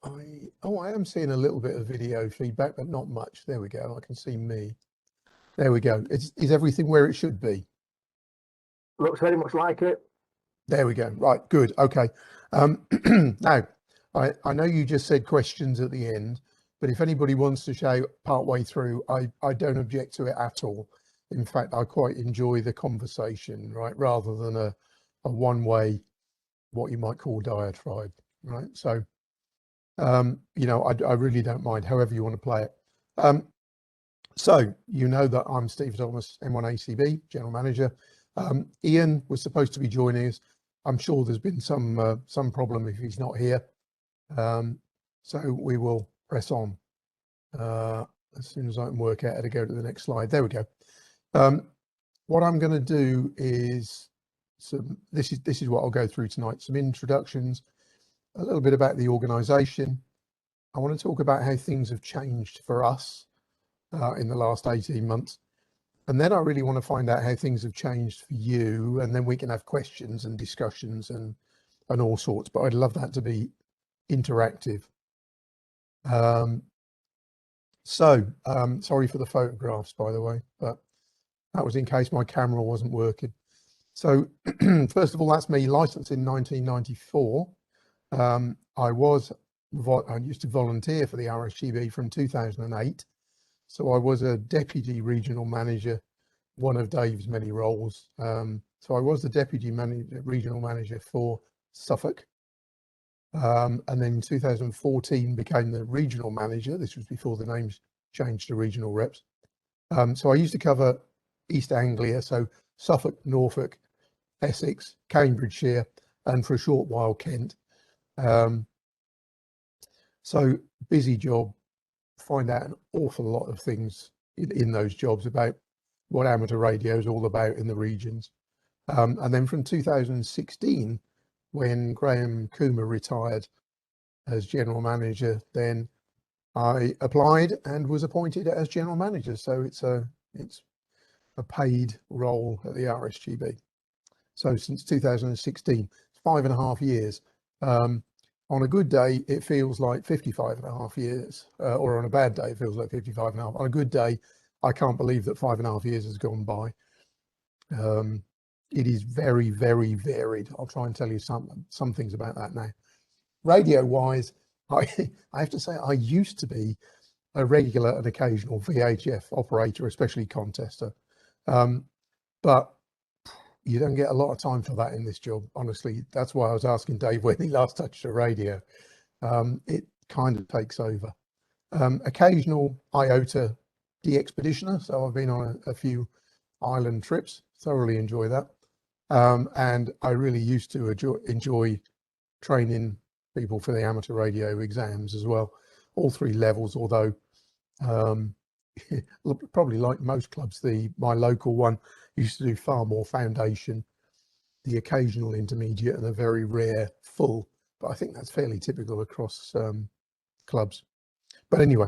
I am seeing a little bit of video feedback, but not much. There we go. I can see me. There we go. Is everything where it should be? Looks very much like it. There we go. Right, good. Okay. Now, I know you just said questions at the end, but if anybody wants to shout part way through, I don't object to it at all. In fact, I quite enjoy the conversation, right, rather than a one-way, what you might call diatribe, right? So, you know, I really don't mind however you want to play it. So you know that I'm Steve Thomas, M1ACB, General Manager. Ian was supposed to be joining us. I'm sure there's been some problem if he's not here. So we will press on as soon as I can work out how to go to the next slide. There we go. What I'm going to do is this is what I'll go through tonight. Some introductions, a little bit about the organisation. I want to talk about how things have changed for us in the last 18 months. And then I really want to find out how things have changed for you. And then we can have questions and discussions and all sorts. But I'd love that to be interactive. Sorry for the photographs, by the way, but that was in case my camera wasn't working. So first of all, that's me, licensed in 1994. I used to volunteer for the RSGB from 2008. So I was a deputy regional manager, one of Dave's many roles. So I was the deputy regional manager for Suffolk. And then in 2014 became the regional manager. This was before the names changed to regional reps. So I used to cover East Anglia, so Suffolk, Norfolk, Essex, Cambridgeshire, and for a short while Kent. So busy job. Find out an awful lot of things in those jobs about what amateur radio is all about in the regions. And then from 2016, when Graham Coomer retired as general manager, then I applied and was appointed as general manager. So it's a paid role at the RSGB. So since 2016, 5.5 years. On a good day, it feels like 55.5 years, or on a bad day, it feels like 55.5. On a good day, I can't believe that 5.5 years has gone by. It is very, very varied. I'll try and tell you some things about that now. Radio-wise, I have to say I used to be a regular and occasional VHF operator, especially contester. But you don't get a lot of time for that in this job, honestly. That's why I was asking Dave when he last touched a radio. It kind of takes over. Occasional IOTA de-expeditioner, so I've been on a few island trips, thoroughly enjoy that. And I really used to enjoy training people for the amateur radio exams as well, all 3 levels, although probably like most clubs, my local one used to do far more foundation, the occasional intermediate, and a very rare full. But I think that's fairly typical across clubs. But anyway,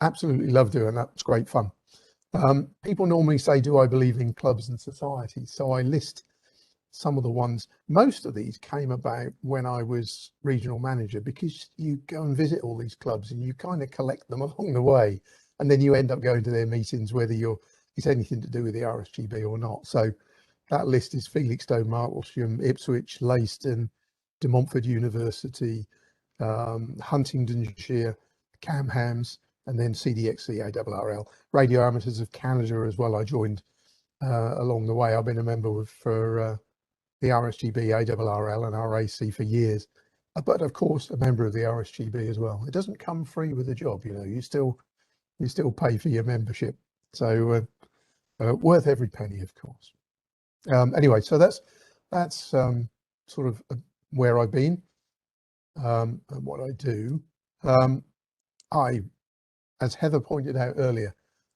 absolutely love doing that. It's great fun. People normally say, do I believe in clubs and societies? So I list some of the ones. Most of these came about when I was regional manager, because you go and visit all these clubs and you kind of collect them along the way. And then you end up going to their meetings, whether it's anything to do with the RSGB or not. So that list is Felixstowe, Martlesham, Ipswich, Leiston, De Montfort University, Huntingdonshire, Camhams, and then CDXC ARRL. Radio Amateurs of Canada as well. I joined along the way. I've been a member for the RSGB, ARRL and RAC for years. But of course, a member of the RSGB as well. It doesn't come free with a job, you know, you still pay for your membership. So worth every penny, of course. Anyway, so that's sort of where I've been and what I do. As Heather pointed out earlier,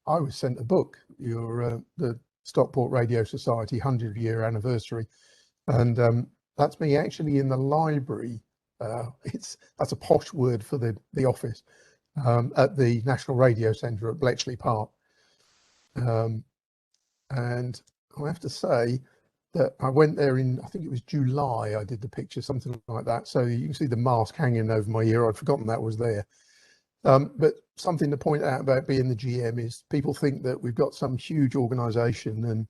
I was sent a book, the Stockport Radio Society 100-year anniversary, and that's me actually in the library. That's a posh word for the office at the National Radio Centre at Bletchley Park. And I have to say, that I went there in, I think it was July, I did the picture, something like that. So you can see the mask hanging over my ear. I'd forgotten that was there. But something to point out about being the GM is people think that we've got some huge organization and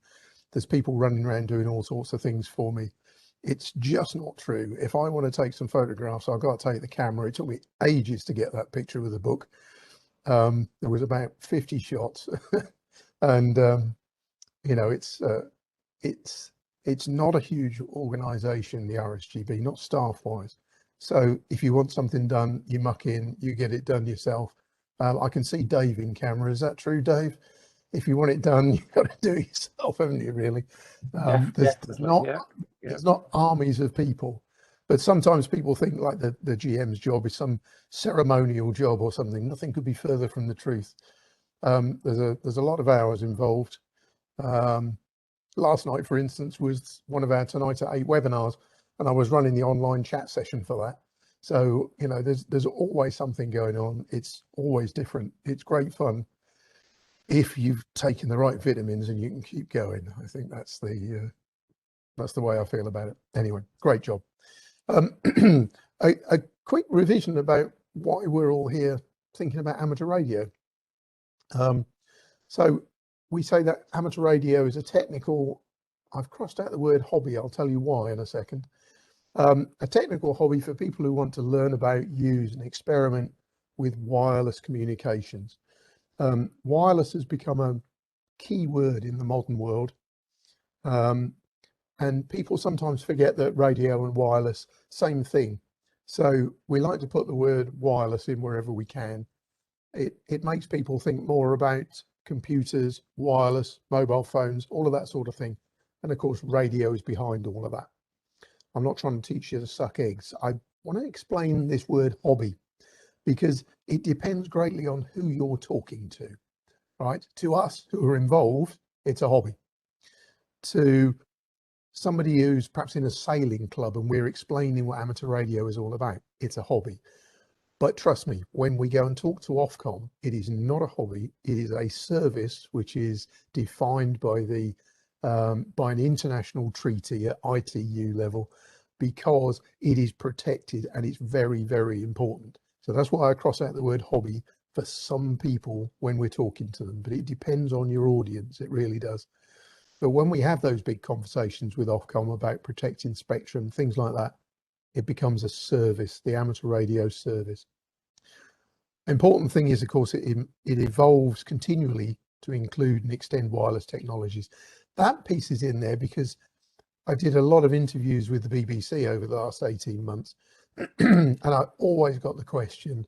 there's people running around doing all sorts of things for me. It's just not true. If I want to take some photographs, I've got to take the camera. It took me ages to get that picture with the book. There was about 50 shots and you know, it's not a huge organization, the RSGB, not staff wise. So if you want something done, you muck in, you get it done yourself. I can see Dave in camera. Is that true, Dave? If you want it done, you've got to do it yourself, haven't you, really? There's not armies of people, but sometimes people think like the GM's job is some ceremonial job or something. Nothing could be further from the truth. There's a lot of hours involved. Last night, for instance, was one of our Tonight at 8 webinars, and I was running the online chat session for that. So, you know, there's always something going on. It's always different. It's great fun if you've taken the right vitamins and you can keep going. I think that's the way I feel about it. Anyway, great job. A quick revision about why we're all here thinking about amateur radio. So we say that amateur radio is a technical, I've crossed out the word hobby, I'll tell you why in a second. A technical hobby for people who want to learn about, use and experiment with wireless communications. Wireless has become a key word in the modern world. And people sometimes forget that radio and wireless, same thing. So we like to put the word wireless in wherever we can. It makes people think more about computers, wireless, mobile phones, all of that sort of thing. And of course, radio is behind all of that. I'm not trying to teach you to suck eggs. I want to explain this word hobby because it depends greatly on who you're talking to, right? To us who are involved, it's a hobby. To somebody who's perhaps in a sailing club and we're explaining what amateur radio is all about, it's a hobby. But trust me, when we go and talk to Ofcom, it is not a hobby. It is a service which is defined by the by an international treaty at ITU level, because it is protected and it's very, very important. So that's why I cross out the word hobby for some people when we're talking to them, but it depends on your audience. It really does. But when we have those big conversations with Ofcom about protecting spectrum, things like that, it becomes a service, the amateur radio service. Important thing is, of course, it evolves continually to include and extend wireless technologies. That piece is in there because I did a lot of interviews with the BBC over the last 18 months. And I always got the question,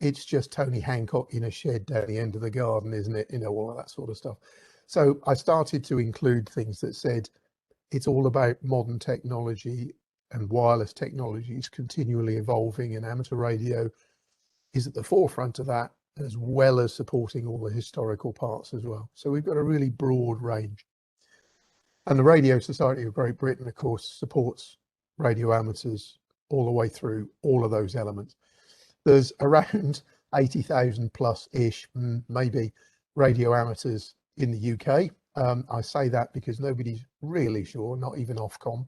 it's just Tony Hancock in a shed down the end of the garden, isn't it? You know, all of that sort of stuff. So I started to include things that said it's all about modern technology and wireless technologies continually evolving, and amateur radio is at the forefront of that, as well as supporting all the historical parts as well. So we've got a really broad range. And the Radio Society of Great Britain, of course, supports radio amateurs all the way through all of those elements. There's around 80,000 plus-ish, maybe, radio amateurs in the UK. I say that because nobody's really sure, not even Ofcom.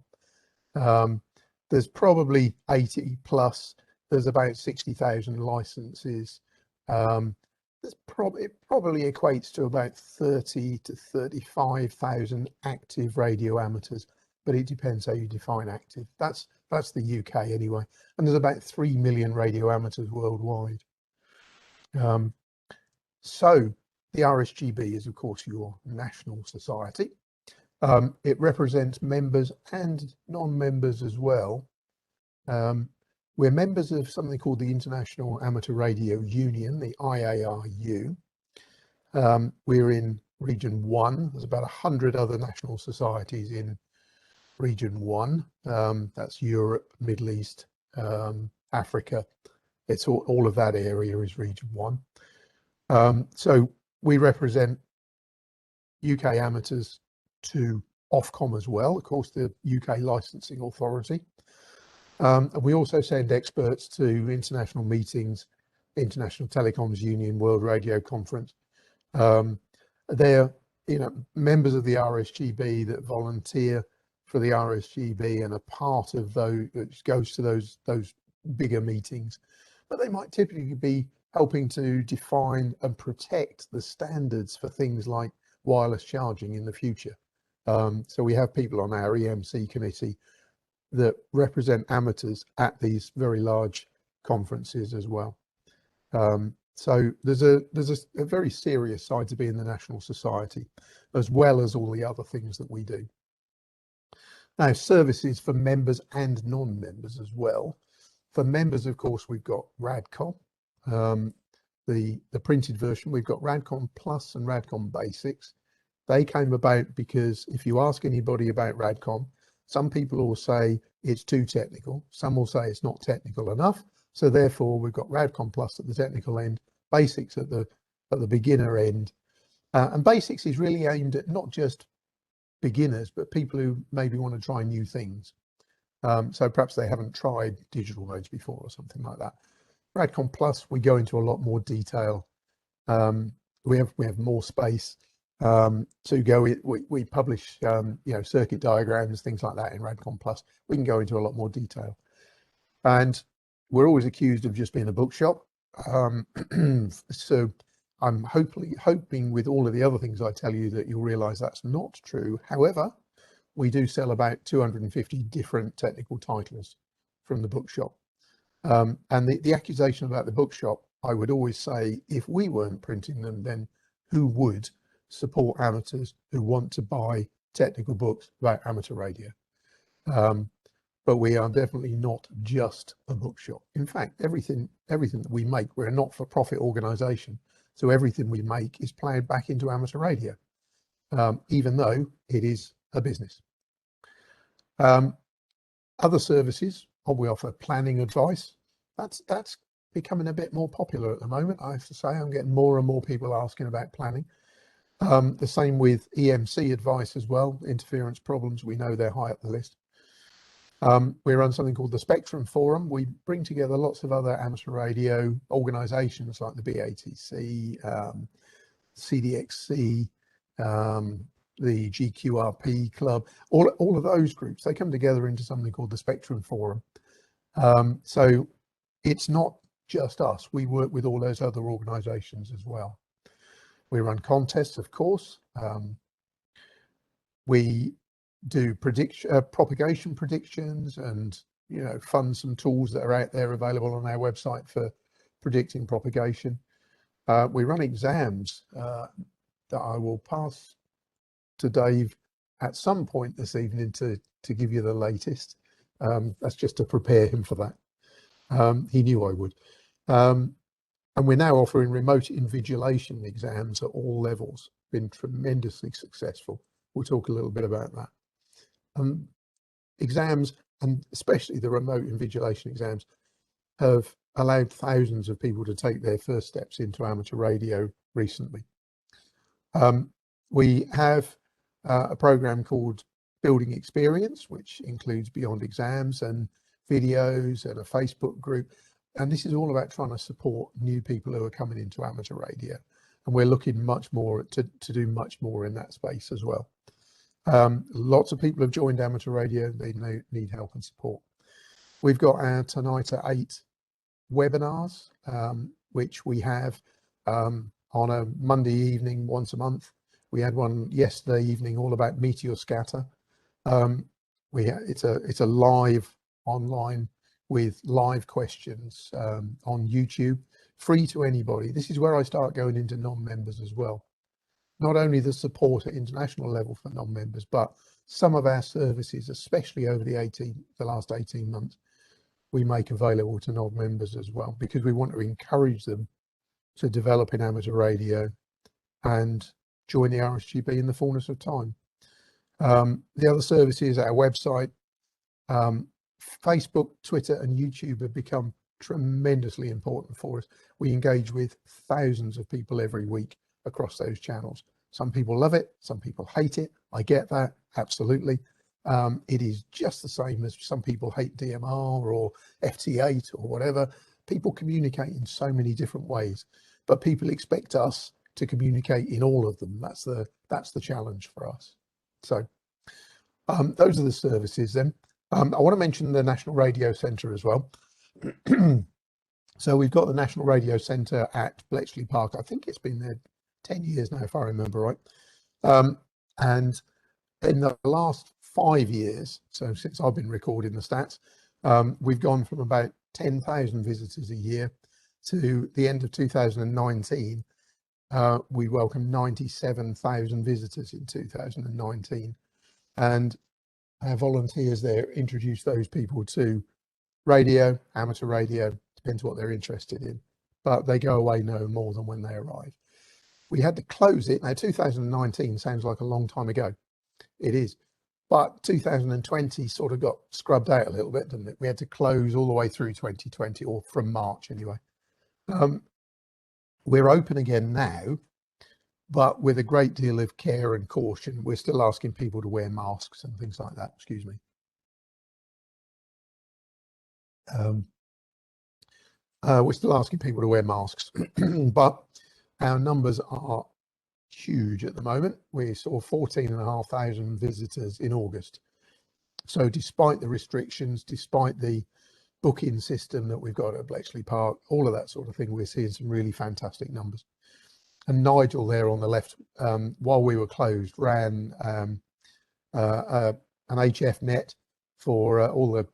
There's probably 80 plus. There's about 60,000 licenses. It probably equates to about 30 to 35,000 active radio amateurs, but it depends how you define active. That's the UK anyway. And there's about 3 million radio amateurs worldwide. So the RSGB is, of course, your national society. It represents members and non-members as well. We're members of something called the International Amateur Radio Union, the IARU. We're in Region 1. There's about 100 other national societies in Region 1. That's Europe, Middle East, Africa. It's all of that area is Region 1. So we represent UK amateurs to Ofcom as well, of course, the UK licensing authority. And we also send experts to international meetings, International Telecoms Union, World Radio Conference. They're members of the RSGB that volunteer for the RSGB and a part of those which goes to those bigger meetings, but they might typically be helping to define and protect the standards for things like wireless charging in the future. So we have people on our EMC committee that represent amateurs at these very large conferences as well. So there's a very serious side to being the National Society, as well as all the other things that we do. Now, services for members and non-members as well. For members, of course, we've got RADCOM, the printed version. We've got RADCOM Plus and RADCOM Basics. They came about because if you ask anybody about RADCOM, some people will say it's too technical. Some will say it's not technical enough. So therefore, we've got RADCOM Plus at the technical end, Basics at the beginner end. And Basics is really aimed at not just beginners, but people who maybe want to try new things. So perhaps they haven't tried digital modes before or something like that. RADCOM Plus, we go into a lot more detail. We have more space to go. We publish circuit diagrams, things like that in RADCOM Plus. We can go into a lot more detail. And we're always accused of just being a bookshop. So I'm hoping with all of the other things I tell you that you'll realize that's not true. However, we do sell about 250 different technical titles from the bookshop. And the accusation about the bookshop, I would always say, if we weren't printing them, then who would support amateurs who want to buy technical books about amateur radio? But we are definitely not just a bookshop. In fact, everything that we make, we're a not-for-profit organization. So everything we make is played back into amateur radio, even though it is a business. Other services, we offer planning advice. That's becoming a bit more popular at the moment. I have to say, I'm getting more and more people asking about planning. The same with EMC advice as well. Interference problems, we know they're high up the list. We run something called the Spectrum Forum. We bring together lots of other amateur radio organizations like the BATC, CDXC, the GQRP Club, all of those groups. They come together into something called the Spectrum Forum. So it's not just us. We work with all those other organizations as well. We run contests, of course. We do propagation predictions and fund some tools that are out there available on our website for predicting propagation. We run exams that I will pass to Dave at some point this evening to give you the latest. That's just to prepare him for that. He knew I would. And we're now offering remote invigilation exams at all levels. Been tremendously successful. We'll talk a little bit about that. Exams, and especially the remote invigilation exams, have allowed thousands of people to take their first steps into amateur radio recently. We have a program called Building Experience, which includes beyond exams and videos and a Facebook group. And this is all about trying to support new people who are coming into amateur radio. And we're looking much more to do much more in that space as well. Lots of people have joined amateur radio. They need help and support. We've got our Tonight at 8 webinars, which we have on a Monday evening once a month. We had one yesterday evening all about meteor scatter. It's a live online with live questions on YouTube, free to anybody. This is where I start going into non-members as well. Not only the support at international level for non-members, but some of our services, especially over the last 18 months, we make available to non-members as well, because we want to encourage them to develop in amateur radio and join the RSGB in the fullness of time. The other services, our website, Facebook, Twitter, and YouTube have become tremendously important for us. We engage with thousands of people every week across those channels. Some people love it, some people hate it. I get that, absolutely. It is just the same as some people hate DMR or FT8 or whatever. People communicate in so many different ways, but people expect us to communicate in all of them. That's the challenge for us. So Those are the services then. I want to mention the National Radio Centre as well. So we've got the National Radio Centre at Bletchley Park. I think it's been there 10 years now, if I remember right. And in the last 5 years, so since I've been recording the stats, we've gone from about 10,000 visitors a year to the end of 2019. We welcomed 97,000 visitors in 2019. And our volunteers there introduce those people to radio, amateur radio, depends what they're interested in, but they go away no more than when they arrive. We had to close it. Now, 2019 sounds like a long time ago. It is. But 2020 sort of got scrubbed out a little bit, didn't it? We had to close all the way through 2020, or from March anyway. We're open again now, but with a great deal of care and caution. We're still asking people to wear masks and things like that. Excuse me. We're still asking people to wear masks, but our numbers are huge at the moment. We saw 14,500 visitors in August. So despite the restrictions, despite the booking system that we've got at Bletchley Park, all of that sort of thing, we're seeing some really fantastic numbers. And Nigel there on the left, while we were closed, ran an HF net for all the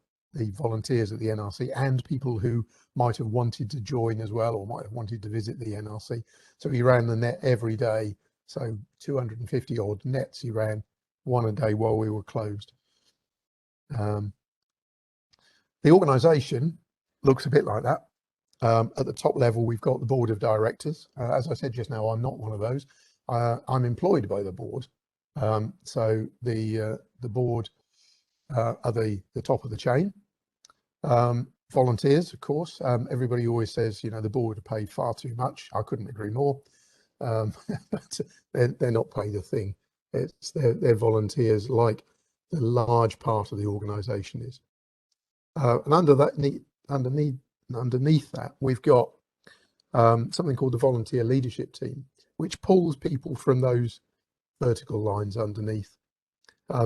volunteers at the NRC and people who might have wanted to join as well, or might have wanted to visit the NRC. So he ran the net every day. So 250 odd nets he ran, one a day while we were closed. The organisation looks a bit like that. At the top level, we've got the board of directors. As I said just now, I'm not one of those. I'm employed by the board. So the board are the top of the chain. Volunteers, of course. Everybody always says, you know, the board are paid far too much. I couldn't agree more. But they're not paid a thing. They're volunteers, like the large part of the organisation is. And underneath that, we've got something called the volunteer leadership team, which pulls people from those vertical lines underneath.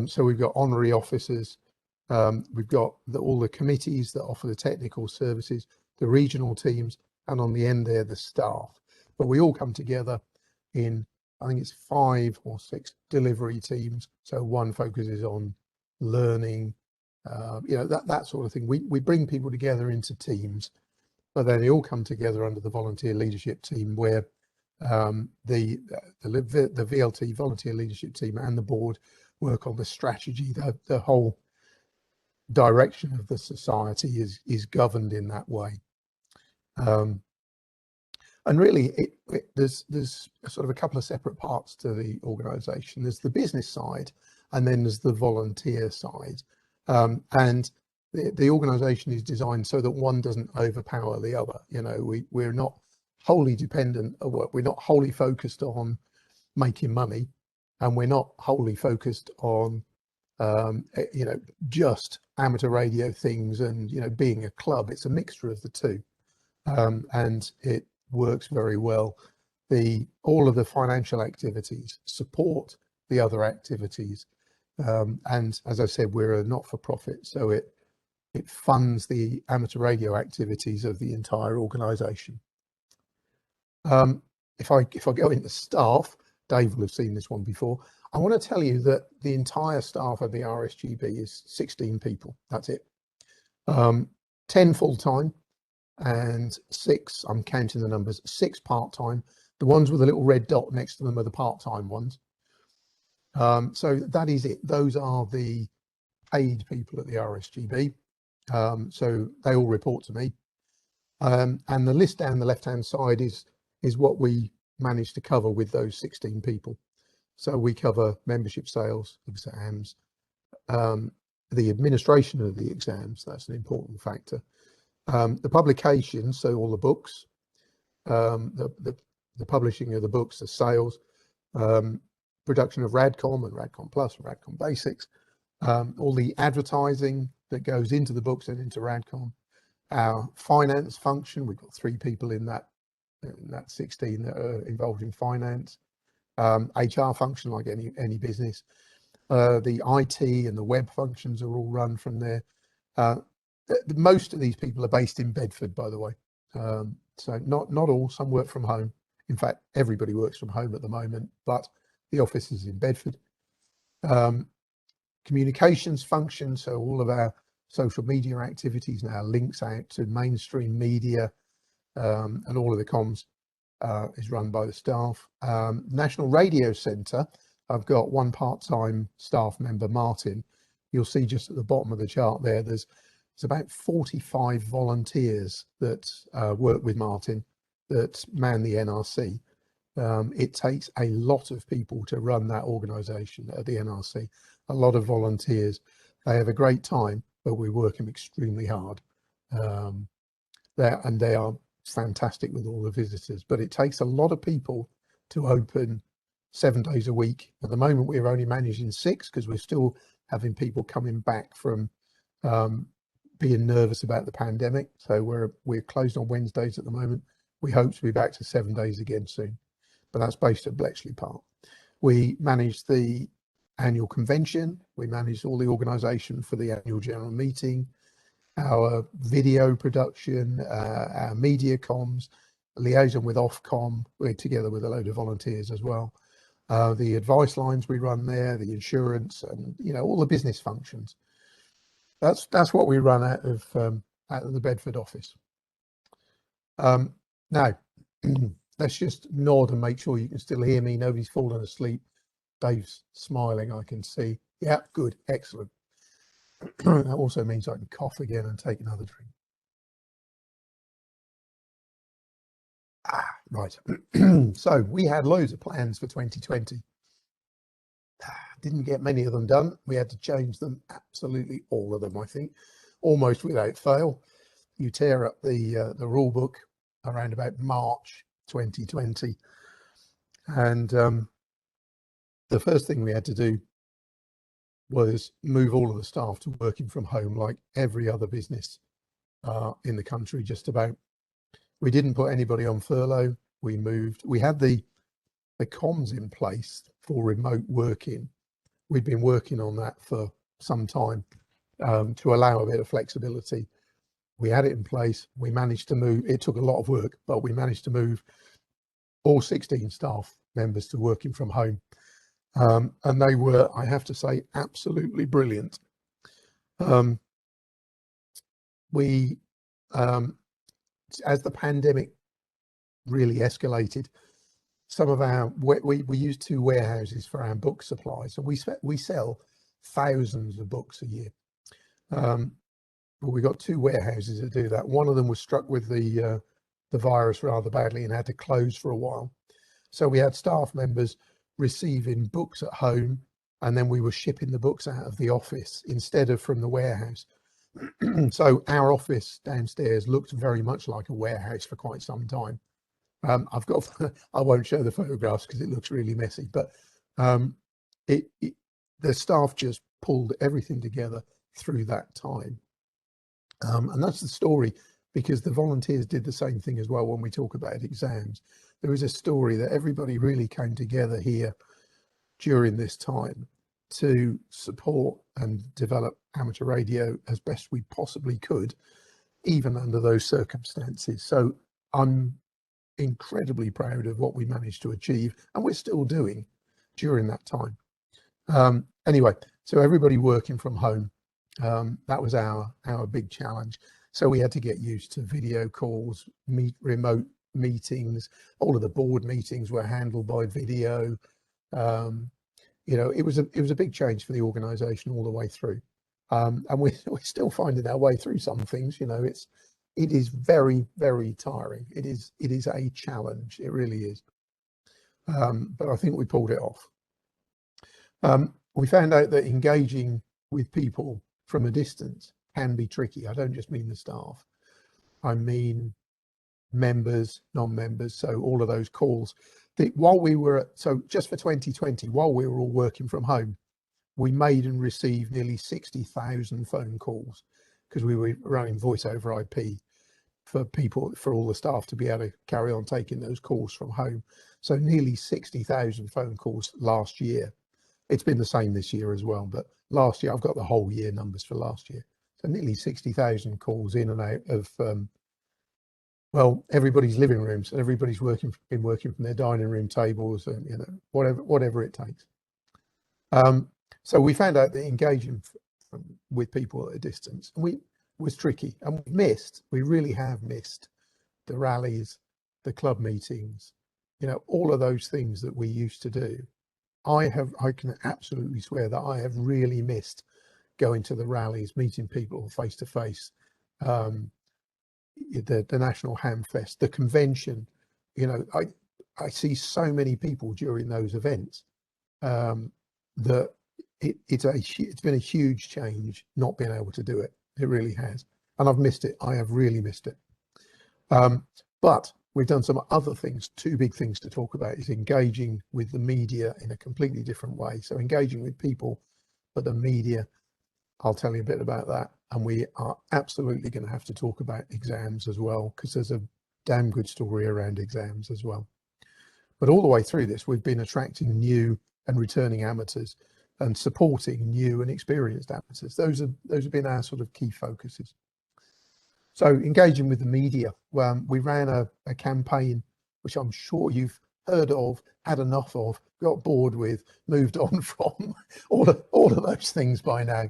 So we've got honorary officers, we've got all the committees that offer the technical services, the regional teams, and on the end there, the staff. But we all come together in, I think it's 5 or 6 delivery teams. So one focuses on learning, you know, that sort of thing. We bring people together into teams, but then they all come together under the volunteer leadership team, where the VLT, volunteer leadership team, and the board work on the strategy. The whole direction of the society is governed in that way. And really, there's sort of a couple of separate parts to the organisation. There's the business side, and then there's the volunteer side. And the organisation is designed so that one doesn't overpower the other. You know, we're not wholly dependent, we're not wholly focused on making money, and we're not wholly focused on you know, just amateur radio things and, you know, being a club. It's a mixture of the two, and it works very well. All of the financial activities support the other activities, and as I said, we're a not-for-profit, so it funds the amateur radio activities of the entire organisation. If I go into staff, Dave will have seen this one before. I want to tell you that the entire staff of the RSGB is 16 people. That's it. 10 full-time and 6, I'm counting the numbers, 6 part-time. The ones with a little red dot next to them are the part-time ones. So that is it. Those are the paid people at the RSGB. So they all report to me. And the list down the left-hand side is what we managed to cover with those 16 people. So we cover membership sales, exams, the administration of the exams. That's an important factor. The publications, so all the books, the publishing of the books, the sales, production of Radcom and Radcom Plus, and Radcom Basics, all the advertising that goes into the books and into Radcom. Our finance function, we've got 3 people in that 16 that are involved in finance. HR function, like any business. The IT and the web functions are all run from there. Most of these people are based in Bedford, by the way. So not all, some work from home. In fact, everybody works from home at the moment, but the office is in Bedford. Communications function, so all of our social media activities now links out to mainstream media, and all of the comms is run by the staff. National Radio Centre, I've got one part-time staff member, Martin. You'll see just at the bottom of the chart there, there's about 45 volunteers that work with Martin that man the NRC. It takes a lot of people to run that organisation at the NRC, a lot of volunteers. They have a great time, but we work them extremely hard. They are fantastic with all the visitors, but it takes a lot of people to open 7 days a week. At the moment, we're only managing 6 because we're still having people coming back from being nervous about the pandemic. So we're closed on Wednesdays at the moment. We hope to be back to 7 days again soon, but that's based at Bletchley Park. We manage the annual convention. We manage all the organisation for the annual general meeting, our video production, our media comms, liaison with Ofcom. We're together with a load of volunteers as well. The advice lines we run there, the insurance, and all the business functions. That's what we run out of the Bedford office. Now, let's just nod and make sure you can still hear me. Nobody's fallen asleep. Dave's smiling, I can see. Yeah, good, excellent. That also means I can cough again and take another drink. Right. So we had loads of plans for 2020. Didn't get many of them done. We had to change them, absolutely all of them, I think, almost without fail. You tear up the rule book around about March 2020, and the first thing we had to do was move all of the staff to working from home, like every other business in the country, just about. We didn't put anybody on furlough. We moved. We had the comms in place for remote working. We'd been working on that for some time to allow a bit of flexibility. We had it in place. We managed to move. It took a lot of work, but we managed to move all 16 staff members to working from home. And they were, I have to say, absolutely brilliant. As the pandemic really escalated, some of our, we used 2 warehouses for our book supply. So we sell thousands of books a year. But we got 2 warehouses that do that. One of them was struck with the virus rather badly and had to close for a while. So we had staff members receiving books at home, and then we were shipping the books out of the office instead of from the warehouse. So our office downstairs looked very much like a warehouse for quite some time. I've got, I won't show the photographs because it looks really messy, but the staff just pulled everything together through that time. And that's the story, because the volunteers did the same thing as well. When we talk about exams, there is a story that everybody really came together here during this time to support and develop amateur radio as best we possibly could, even under those circumstances. So I'm incredibly proud of what we managed to achieve, and we're still doing during that time. Anyway, so everybody working from home, that was our big challenge. So we had to get used to video calls, remote meetings. All of the board meetings were handled by video. It was a big change for the organisation all the way through, and we're still finding our way through some things. It is very, very tiring. It is a challenge. It really is. But I think we pulled it off. We found out that engaging with people from a distance can be tricky. I don't just mean the staff. I mean members, non-members. So all of those calls. So just for 2020, while we were all working from home, we made and received nearly 60,000 phone calls, because we were running voice over IP for all the staff to be able to carry on taking those calls from home. So nearly 60,000 phone calls last year. It's been the same this year as well, but last year, I've got the whole year numbers for last year. So nearly 60,000 calls in and out of, well, everybody's living rooms, and everybody's been working from their dining room tables, and you know, whatever it takes. So we found out that engaging with people at a distance was tricky, and we really have missed the rallies, the club meetings, you know, all of those things that we used to do. I can absolutely swear that I have really missed going to the rallies, meeting people face to face, the National Hamfest, the convention. You know, I see so many people during those events that it's been a huge change not being able to do it. It really has, and I've missed it. I have really missed it. But we've done some other things. Two big things to talk about is engaging with the media in a completely different way. So engaging with people, but the media, I'll tell you a bit about that. And we are absolutely going to have to talk about exams as well, because there's a damn good story around exams as well. But all the way through this, we've been attracting new and returning amateurs and supporting new and experienced amateurs. Those have been our sort of key focuses. So engaging with the media, we ran a campaign, which I'm sure you've heard of, had enough of, got bored with, moved on from, all of those things by now.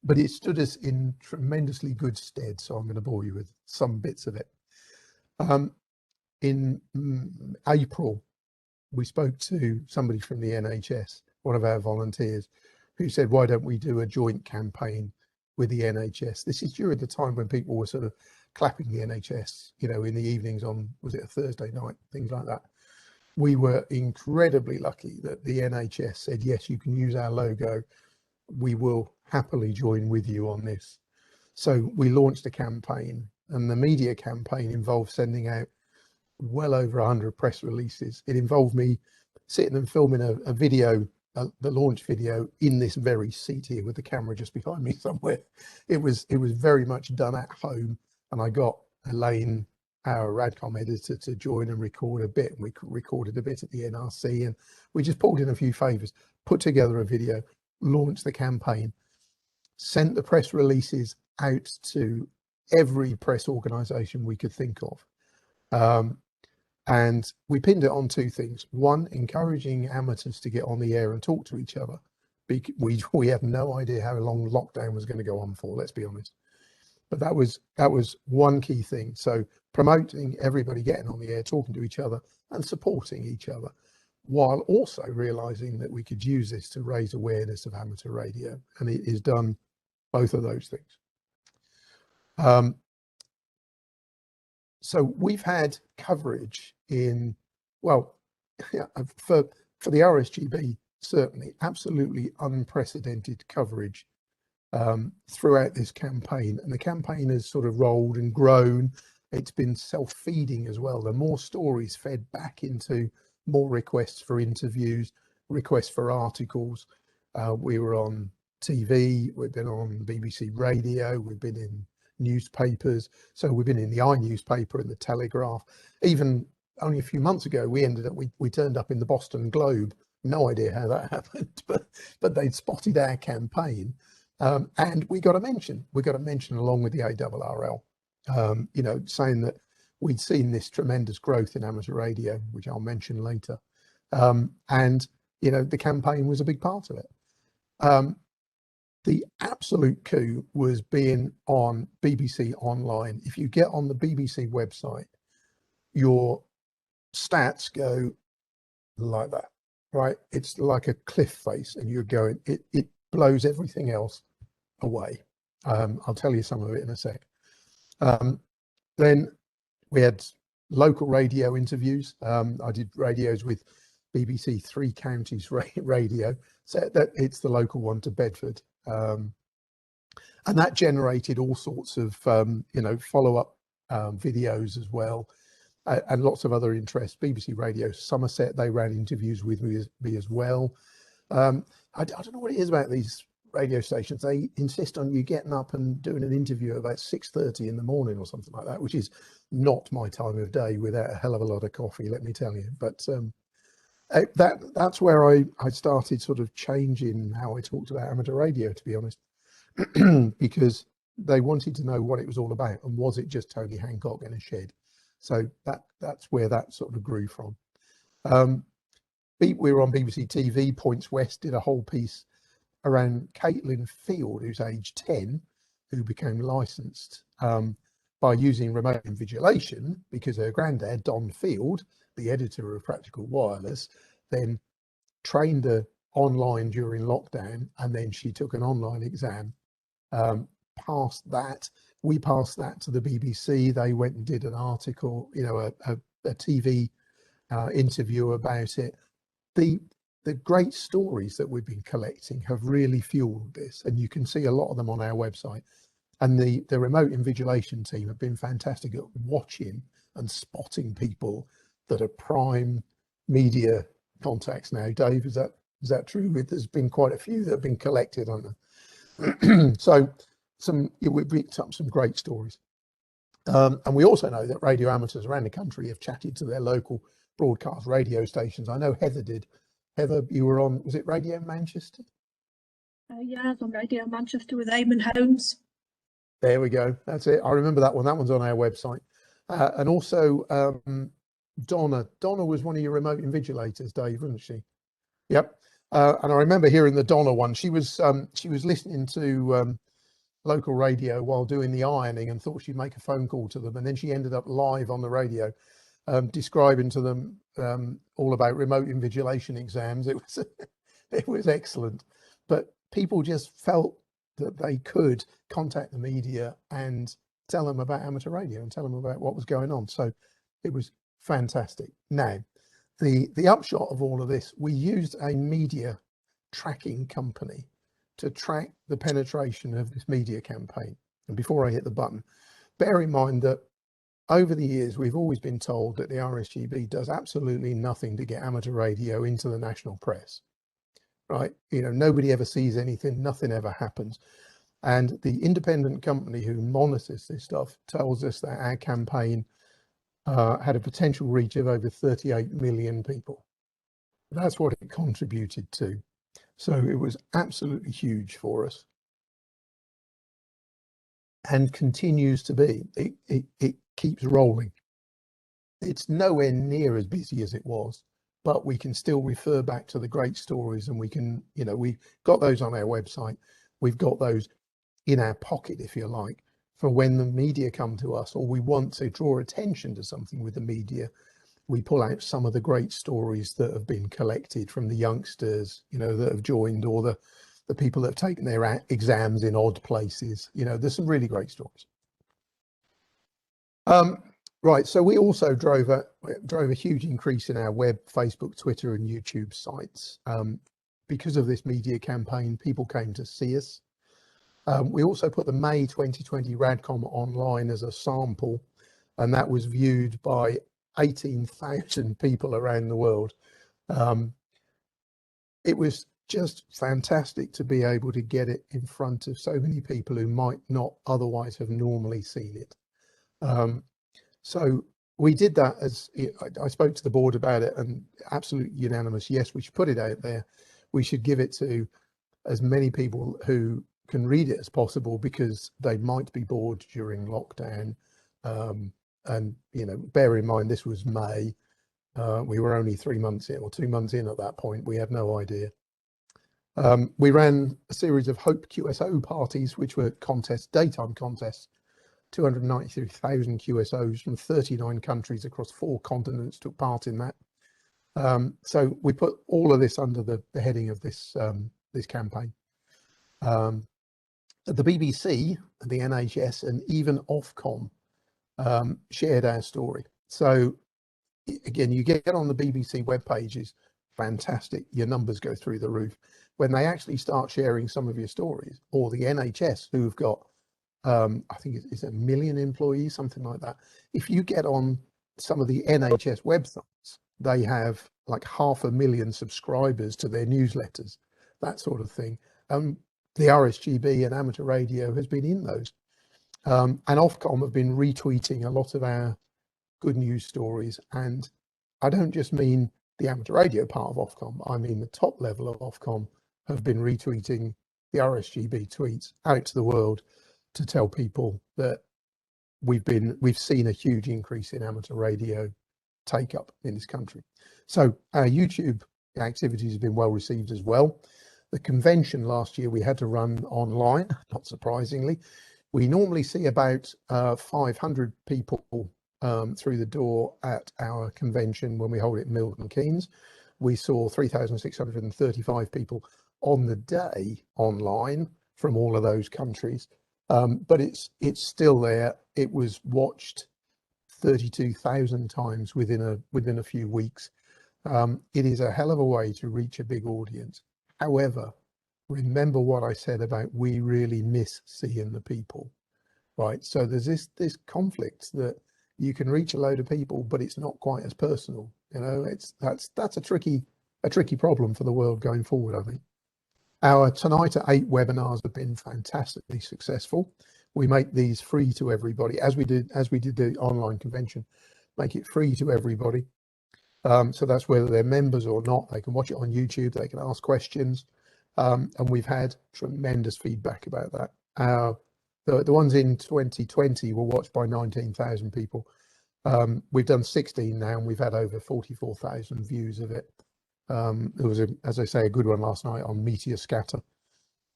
But it stood us in tremendously good stead. So I'm going to bore you with some bits of it. In April, we spoke to somebody from the NHS, one of our volunteers, who said, why don't we do a joint campaign with the NHS? This is during the time when people were sort of clapping the NHS, you know, in the evenings on, was it a Thursday night, things like that. We were incredibly lucky that the NHS said, yes, you can use our logo. We will happily join with you on this. So we launched a campaign, and the media campaign involved sending out well over 100 press releases. It involved me sitting and filming a video, the launch video, in this very seat here with the camera just behind me somewhere. It was very much done at home, and I got Elaine, our Radcom editor, to join and record a bit, and we recorded a bit at the NRC, and we just pulled in a few favors, put together a video, launched the campaign, sent the press releases out to every press organization we could think of. And we pinned it on two things. One, encouraging amateurs to get on the air and talk to each other. We have no idea how long lockdown was going to go on for, let's be honest. But that was one key thing. So promoting everybody getting on the air, talking to each other and supporting each other, while also realizing that we could use this to raise awareness of amateur radio. And it is done both of those things. So we've had coverage in, well, yeah, for the RSGB, certainly absolutely unprecedented coverage throughout this campaign. And the campaign has sort of rolled and grown. It's been self-feeding as well. The more stories fed back into more requests for interviews, requests for articles. We were on TV, we've been on BBC Radio, we've been in newspapers. So we've been in the newspaper and the Telegraph. Even only a few months ago, we turned up in the Boston Globe. No idea how that happened, but they'd spotted our campaign, and we got a mention. We got a mention along with the ARRL, you know, saying that we'd seen this tremendous growth in amateur radio, which I'll mention later, and you know, the campaign was a big part of it. The absolute coup was being on BBC Online. If you get on the BBC website, your stats go like that, right? It's like a cliff face, and you're going, it blows everything else away. I'll tell you some of it in a sec. Then we had local radio interviews. I did radios with BBC Three Counties Radio, so that it's the local one to Bedford. And that generated all sorts of, you know, follow-up videos as well, and lots of other interest. BBC Radio Somerset, they ran interviews with me as well. I don't know what it is about these radio stations. They insist on you getting up and doing an interview about 6:30 in the morning or something like that, which is not my time of day without a hell of a lot of coffee, let me tell you. But That's where I started sort of changing how I talked about amateur radio, to be honest, because they wanted to know what it was all about, and was it just Tony Hancock in a shed? So that's where that sort of grew from. We were on BBC TV. Points West did a whole piece around Caitlin Field, who's age 10, who became licensed by using remote invigilation, because her granddad, Don Field, the editor of Practical Wireless, then trained her online during lockdown, and then she took an online exam, passed that. We passed that to the BBC. They went and did an article, you know, a TV interview about it. The great stories that we've been collecting have really fueled this, and you can see a lot of them on our website. And the remote invigilation team have been fantastic at watching and spotting people that are prime media contacts now. Dave, is that true? There's been quite a few that have been collected on them. So we picked up some great stories. And we also know that radio amateurs around the country have chatted to their local broadcast radio stations. I know Heather did. Heather, you were on, was it Radio Manchester? Yeah, I was on Radio Manchester with Eamon Holmes. There we go. That's it. I remember that one. That one's on our website. And also Donna. Donna was one of your remote invigilators, Dave, wasn't she? Yep. And I remember hearing the Donna one. She was listening to local radio while doing the ironing and thought she'd make a phone call to them, and then she ended up live on the radio describing to them all about remote invigilation exams. It was excellent, but people just felt that they could contact the media and tell them about amateur radio and tell them about what was going on. So it was fantastic. Now, the upshot of all of this, we used a media tracking company to track the penetration of this media campaign. And before I hit the button, bear in mind that over the years, we've always been told that the RSGB does absolutely nothing to get amateur radio into the national press, right? You know, nobody ever sees anything, nothing ever happens. And the independent company who monitors this stuff tells us that our campaign had a potential reach of over 38 million people. That's what it contributed to. So it was absolutely huge for us, and continues to be. It keeps rolling. It's nowhere near as busy as it was, but we can still refer back to the great stories, and we can, you know, we've got those on our website. We've got those in our pocket, if you like, for when the media come to us or we want to draw attention to something with the media. We pull out some of the great stories that have been collected from the youngsters, you know, that have joined, or the people that have taken their exams in odd places. You know, there's some really great stories. Right, so we also drove a huge increase in our web, Facebook, Twitter, and YouTube sites. Because of this media campaign, people came to see us. We also put the May 2020 Radcom online as a sample, and that was viewed by 18,000 people around the world. It was just fantastic to be able to get it in front of so many people who might not otherwise have normally seen it. So we did that. As I spoke to the board about it, and absolutely unanimous, yes, we should put it out there. We should give it to as many people who can read it as possible, because they might be bored during lockdown. And, you know, bear in mind, this was May. We were only 3 months in, or 2 months in at that point. We had no idea. We ran a series of Hope QSO parties, which were contests, daytime contests. 293,000 QSOs from 39 countries across 4 continents took part in that. So we put all of this under the heading of this this campaign. The BBC, the NHS, and even Ofcom shared our story. So again, you get on the BBC web pages, fantastic, your numbers go through the roof. When they actually start sharing some of your stories, or the NHS, who've got I think it's 1 million employees, something like that. If you get on some of the NHS websites, they have like 500,000 subscribers to their newsletters, that sort of thing. The RSGB and amateur radio has been in those. And Ofcom have been retweeting a lot of our good news stories. And I don't just mean the amateur radio part of Ofcom. I mean, the top level of Ofcom have been retweeting the RSGB tweets out to the world to tell people that we've seen a huge increase in amateur radio take up in this country. So our YouTube activities have been well received as well. The convention last year we had to run online, not surprisingly. We normally see about 500 people through the door at our convention when we hold it in Milton Keynes. We saw 3,635 people on the day online from all of those countries. But it's still there. It was watched 32,000 times within a few weeks. It is a hell of a way to reach a big audience. However, remember what I said about we really miss seeing the people, right? So there's this conflict that you can reach a load of people, but it's not quite as personal. You know, that's a tricky problem for the world going forward, I think. Our Tonight at 8 webinars have been fantastically successful. We make these free to everybody, as we did the online convention, make it free to everybody. So that's whether they're members or not. They can watch it on YouTube, they can ask questions, and we've had tremendous feedback about that. The ones in 2020 were watched by 19,000 people. We've done 16 now, and we've had over 44,000 views of it. There was, as I say, a good one last night on meteor scatter.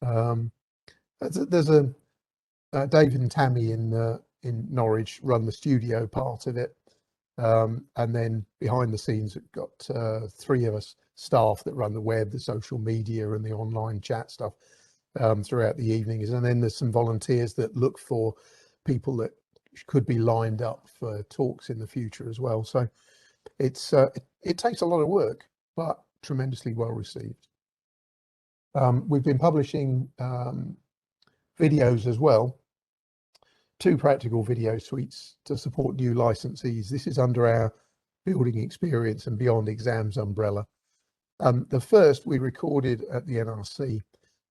There's David and Tammy in Norwich run the studio part of it, and then behind the scenes we've got 3 of us staff that run the web, the social media, and the online chat stuff throughout the evenings. And then there's some volunteers that look for people that could be lined up for talks in the future as well. So it's it takes a lot of work, but tremendously well received. We've been publishing videos as well, 2 practical video suites to support new licensees. This is under our Building Experience and Beyond Exams umbrella. The first we recorded at the NRC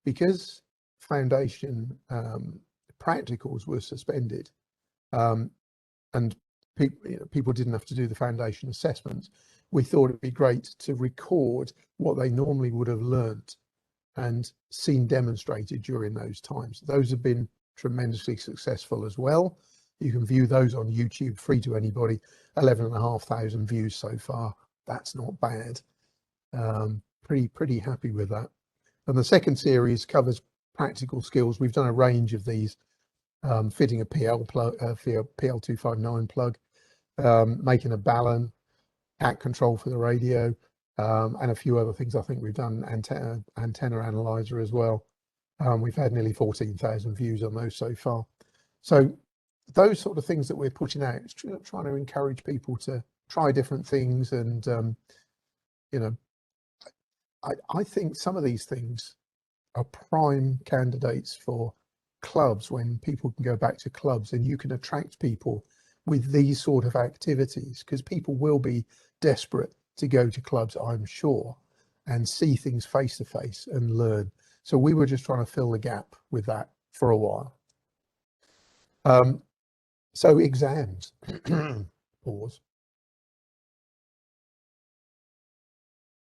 because foundation practicals were suspended, and people didn't have to do the foundation assessments. We thought it'd be great to record what they normally would have learnt and seen demonstrated during those times. Those have been tremendously successful as well. You can view those on YouTube, free to anybody. 11,500 views so far. That's not bad. Pretty happy with that. And the second series covers practical skills. We've done a range of these, fitting a PL plug, PL259 plug, making a balun, cat control for the radio, and a few other things. I think we've done antenna analyzer as well. We've had nearly 14,000 views on those so far. So those sort of things that we're putting out, is trying to encourage people to try different things. And you know, I think some of these things are prime candidates for clubs, when people can go back to clubs and you can attract people with these sort of activities, because people will be desperate to go to clubs, I'm sure, and see things face to face and learn. So we were just trying to fill the gap with that for a while. So exams. Pause.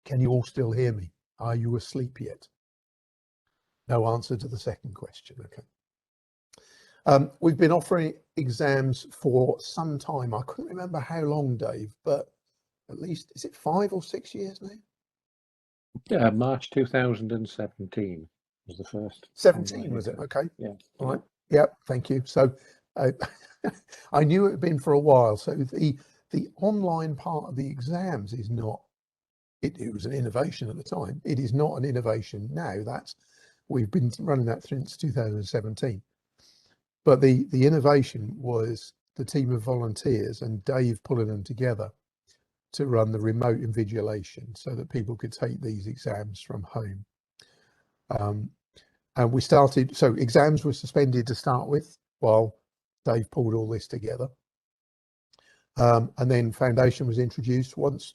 Can you all still hear me? Are you asleep yet? No answer to the second question. Okay. We've been offering exams for some time. I couldn't remember how long, Dave, but at least, is it 5 or 6 years now? Yeah, March 2017 was the first. 17 was it? Okay. Yeah. All right. Yeah. Thank you. So I knew it had been for a while. So the online part of the exams is not. It was an innovation at the time. It is not an innovation now. We've been running that since 2017. But the innovation was the team of volunteers and Dave pulling them together to run the remote invigilation so that people could take these exams from home. And we started, so exams were suspended to start with while Dave pulled all this together. And then foundation was introduced once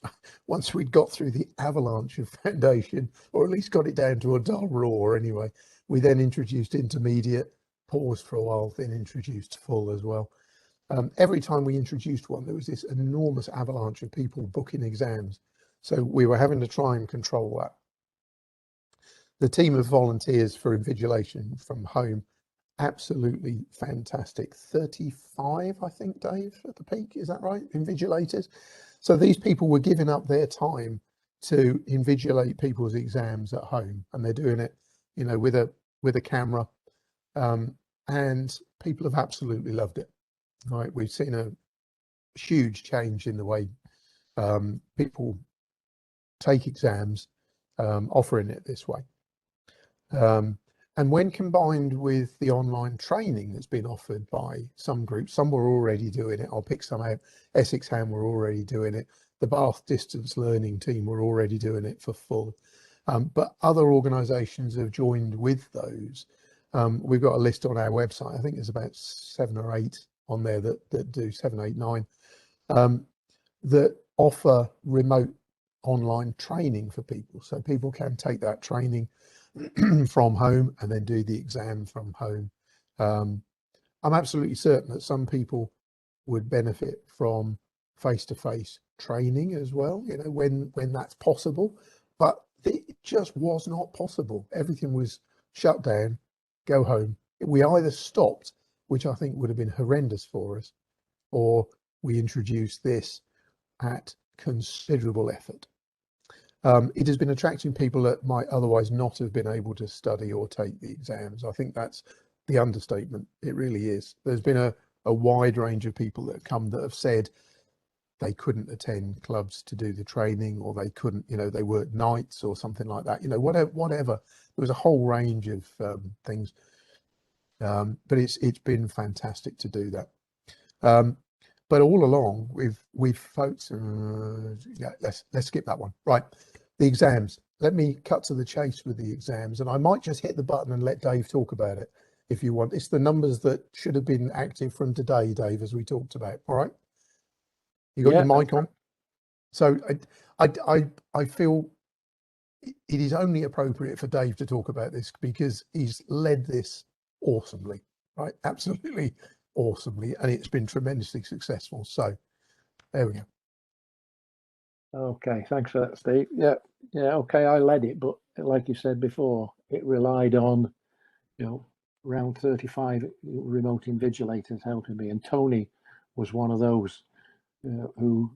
we'd got through the avalanche of foundation, or at least got it down to a dull roar anyway. We then introduced intermediate, paused for a while, then introduced full as well. Every time we introduced one, there was this enormous avalanche of people booking exams. So we were having to try and control that. The team of volunteers for invigilation from home, absolutely fantastic. 35, I think, Dave, at the peak, is that right? Invigilators. So these people were giving up their time to invigilate people's exams at home, and they're doing it, you know, with a camera, and people have absolutely loved it. Right, we've seen a huge change in the way people take exams, offering it this way. And when combined with the online training that's been offered by some groups, some were already doing it. I'll pick some out. Essex Ham were already doing it. The Bath Distance Learning team were already doing it for full. But other organisations have joined with those. We've got a list on our website. I think there's about 7 or 8 on there that do 7, 8, 9 that offer remote online training for people. So people can take that training from home and then do the exam from home. I'm absolutely certain that some people would benefit from face-to-face training as well, you know, when that's possible, but it just was not possible. Everything was shut down, go home. We either stopped, which I think would have been horrendous for us, or we introduced this at considerable effort. It has been attracting people that might otherwise not have been able to study or take the exams. I think that's the understatement. It really is. There's been a wide range of people that have come that have said they couldn't attend clubs to do the training, or they couldn't, you know, they worked nights or something like that, you know, whatever. There was a whole range of things, but it's been fantastic to do that. But all along, we've folks. Yeah, let's skip that one. Right, the exams. Let me cut to the chase with the exams, and I might just hit the button and let Dave talk about it if you want. It's the numbers that should have been active from today, Dave, as we talked about. All right, you got your mic on. So I feel it is only appropriate for Dave to talk about this because he's led this awesomely, right? Absolutely awesomely, and it's been tremendously successful. So there we go. Okay, thanks for that, Steve. Yeah, okay, I led it, but like you said before, it relied on, you know, around 35 remote invigilators helping me, and Tony was one of those who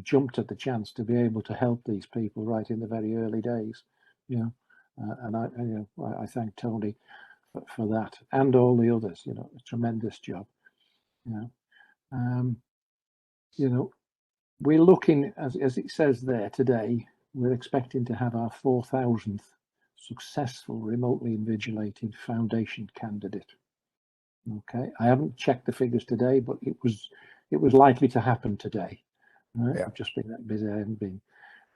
jumped at the chance to be able to help these people right in the very early days, you know, and I thank Tony for that, and all the others, you know, a tremendous job, you know, we're looking, as it says there today, we're expecting to have our 4,000th successful remotely invigilated foundation candidate. Okay, I haven't checked the figures today, but it was likely to happen today. Right? Yeah. I've just been that busy, I haven't been.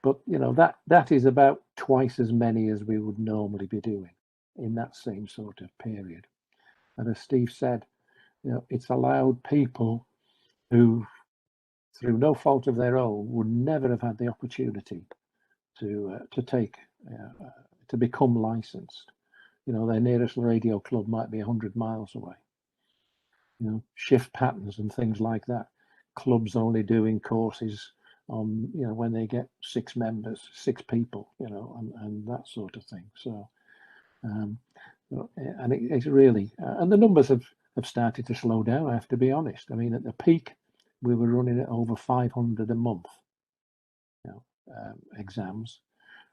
But you know, that is about twice as many as we would normally be doing in that same sort of period. And as Steve said, you know, it's allowed people who, through no fault of their own, would never have had the opportunity to take to become licensed. You know, their nearest radio club might be 100 miles away. You know, shift patterns and things like that. Clubs only doing courses on, you know, when they get 6 members, 6 people, you know, and that sort of thing. So, and it's really, and the numbers have started to slow down, I have to be honest. I mean, at the peak, we were running at over 500 a month, you know, exams.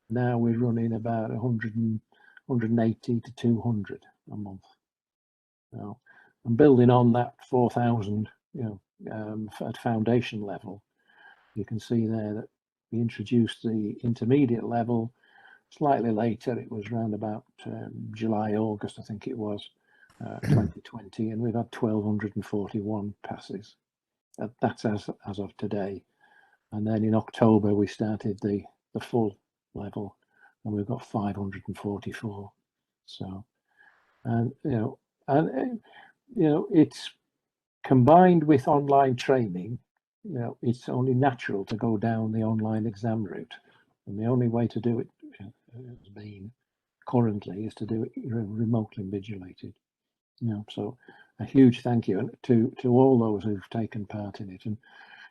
Now we're running about 180 to 200 a month. You know, and building on that 4,000, you know, at foundation level, you can see there that we introduced the intermediate level slightly later. It was around about July, August, I think it was, 2020, and we've had 1,241 passes. That's as of today. And then in October we started the full level, and we've got 544. So, and you know, it's combined with online training. You know, it's only natural to go down the online exam route, and the only way to do it has been currently is to do it remotely invigilated. You know, so a huge thank you to all those who've taken part in it, and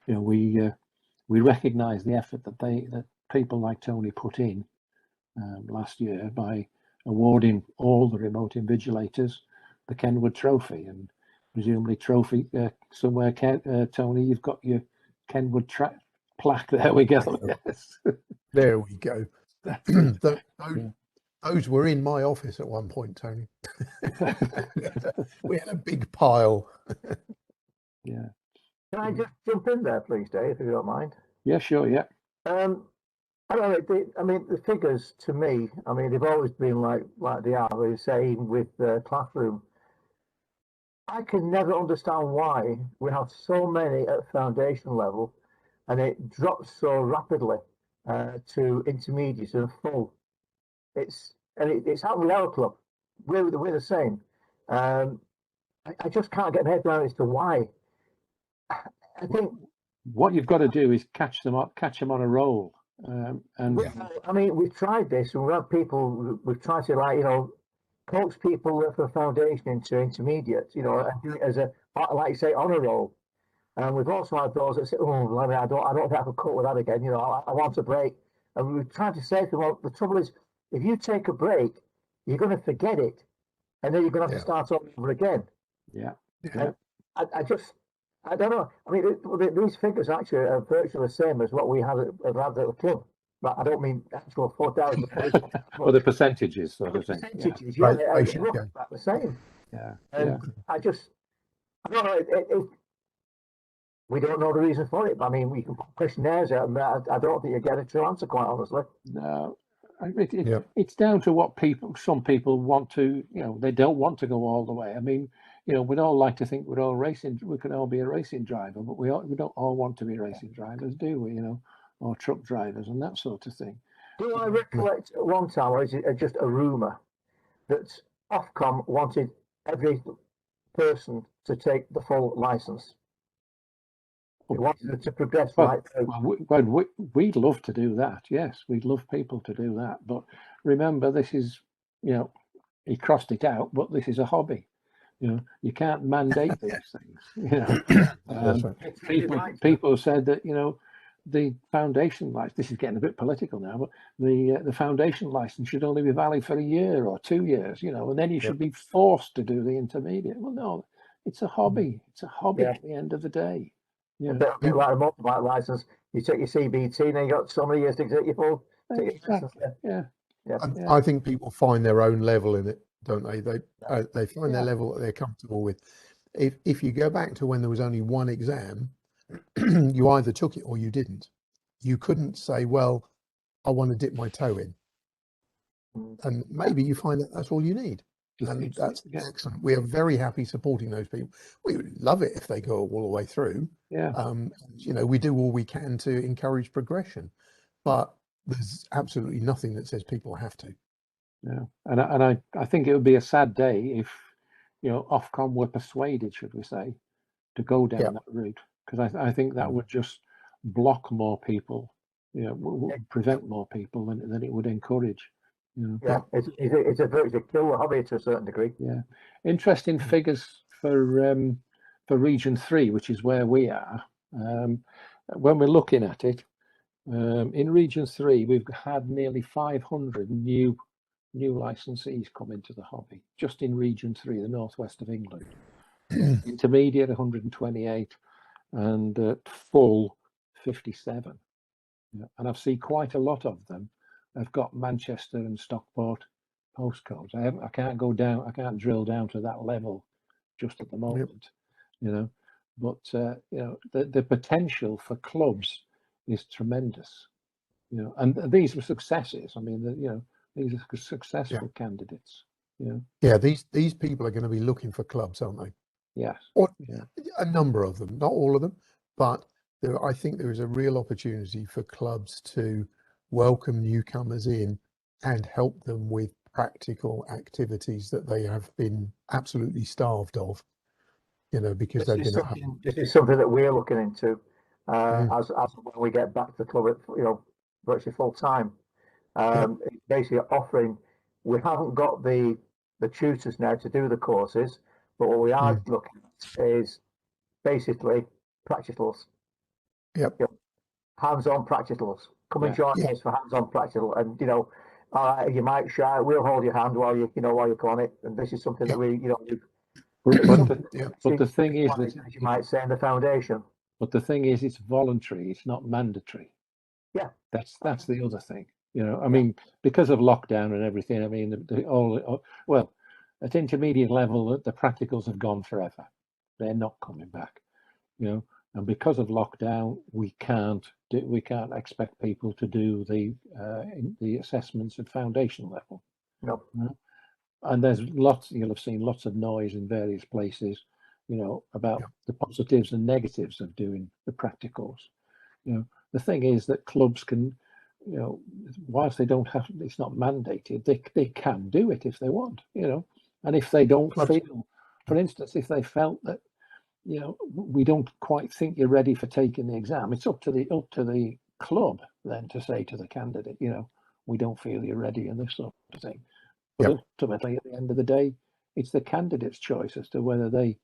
you know, we recognise the effort that people like Tony put in last year by awarding all the remote invigilators the Kenwood Trophy, and presumably trophy somewhere. Tony, you've got your Kenwood plaque. There we go. Yes. There we go. That's it. Those were in my office at one point, Tony. We had a big pile. Yeah. Can I just jump in there, please, Dave, if you don't mind? Yeah, sure. Yeah. I don't know. I mean, the figures to me, I mean, they've always been like they are. We say even with the classroom, I can never understand why we have so many at foundation level, and it drops so rapidly to intermediate and full. It's happened with our club. We're the same. I just can't get my head around as to why. I think what you've got to do is catch them on a roll. And I mean, we've tried this, and we've had people. We've tried to, like, you know, coach people from foundation into intermediate, you know, and do it as a, like you say, honor roll. And we've also had those that say, "Oh, I mean, I don't think I could cope with that again. You know, I want a break." And we're trying to say to them, well, the trouble is, if you take a break, you're going to forget it, and then you're going to have to start all over again. Yeah. I don't know. I mean, these figures actually are virtually the same as what we have at the club. But I don't mean actual 4,000. Or the percentages, sort of thing. Percentages, Right, they look about the same. Yeah. And I don't know. We don't know the reason for it. But I mean, we can put questionnaires out, but I don't think you get a true answer, quite honestly. No. It's down to what some people want to, you know, they don't want to go all the way. I mean, you know, we'd all like to think we could all be a racing driver, but we don't all want to be racing drivers, do we? You know, or truck drivers and that sort of thing. Do I recollect at one time, or is it just a rumour, that Ofcom wanted every person to take the full licence? They wanted it to progress right through. Well, we'd love to do that. Yes, we'd love people to do that. But remember, this is, you know, he crossed it out, but this is a hobby. You know, you can't mandate these things. You know, people said that, you know, the foundation license. This is getting a bit political now, but the foundation license should only be valid for a year or 2 years. You know, and then you should be forced to do the intermediate. Well, no, it's a hobby. It's a hobby at the end of the day. Yeah, a bit like a motorbike license. You take your CBT, and then you got so many years to get your full. Yeah. I think people find their own level in it, don't they? They find their level that they're comfortable with. If you go back to when there was only one exam, you either took it or you didn't. You couldn't say, well, I want to dip my toe in. And maybe you find that that's all you need. And that's excellent. We are very happy supporting those people. We would love it if they go all the way through. Yeah. You know, we do all we can to encourage progression, but there's absolutely nothing that says people have to. Yeah. And I think it would be a sad day if, you know, Ofcom were persuaded, should we say, to go down that route, because I think that would just block more people, you know, prevent more people than it would encourage. You know. It's a virtually kill hobby to a certain degree. Yeah, interesting figures for Region 3, which is where we are. When we're looking at it, in Region 3, we've had nearly 500 new licensees come into the hobby, just in Region 3, the northwest of England. Intermediate 128, and full 57. Yeah. And I've seen quite a lot of them. I've got Manchester and Stockport postcodes. I can't go down. I can't drill down to that level just at the moment, you know. But you know, the potential for clubs is tremendous, you know. And these were successes. I mean, you know, these are successful candidates. You know. Yeah, these people are going to be looking for clubs, aren't they? Yes. Or a number of them, not all of them, but I think there is a real opportunity for clubs to welcome newcomers in and help them with practical activities that they have been absolutely starved of, you know, because they've been at home. This is something that we're looking into as when we get back to the club, you know, virtually full time. Basically offering, we haven't got the tutors now to do the courses, but what we are looking at is basically practicals. Yep. Hands-on practicals. come and join us for hands-on practical, and you know, you might shy, we'll hold your hand while you know while you're on it, and this is something that we, you know, but the thing is that, as you might say, in the foundation. but the thing is, it's voluntary, it's not mandatory. Yeah, that's the other thing. You know, I mean, because of lockdown and everything, I mean, well, at intermediate level, the practicals have gone forever. They're not coming back. You know, and because of lockdown, we can't expect people to do the assessments at foundation level. no. You know? And there's lots, you'll have seen lots of noise in various places, you know, about the positives and negatives of doing the practicals. You know, the thing is that clubs can, you know, whilst they don't have, it's not mandated, they can do it if they want, you know, and if they don't feel, for instance, if they felt that, you know, we don't quite think you're ready for taking the exam, it's up to the club then to say to the candidate, you know, we don't feel you're ready and this sort of thing. But ultimately, at the end of the day, it's the candidate's choice as to whether they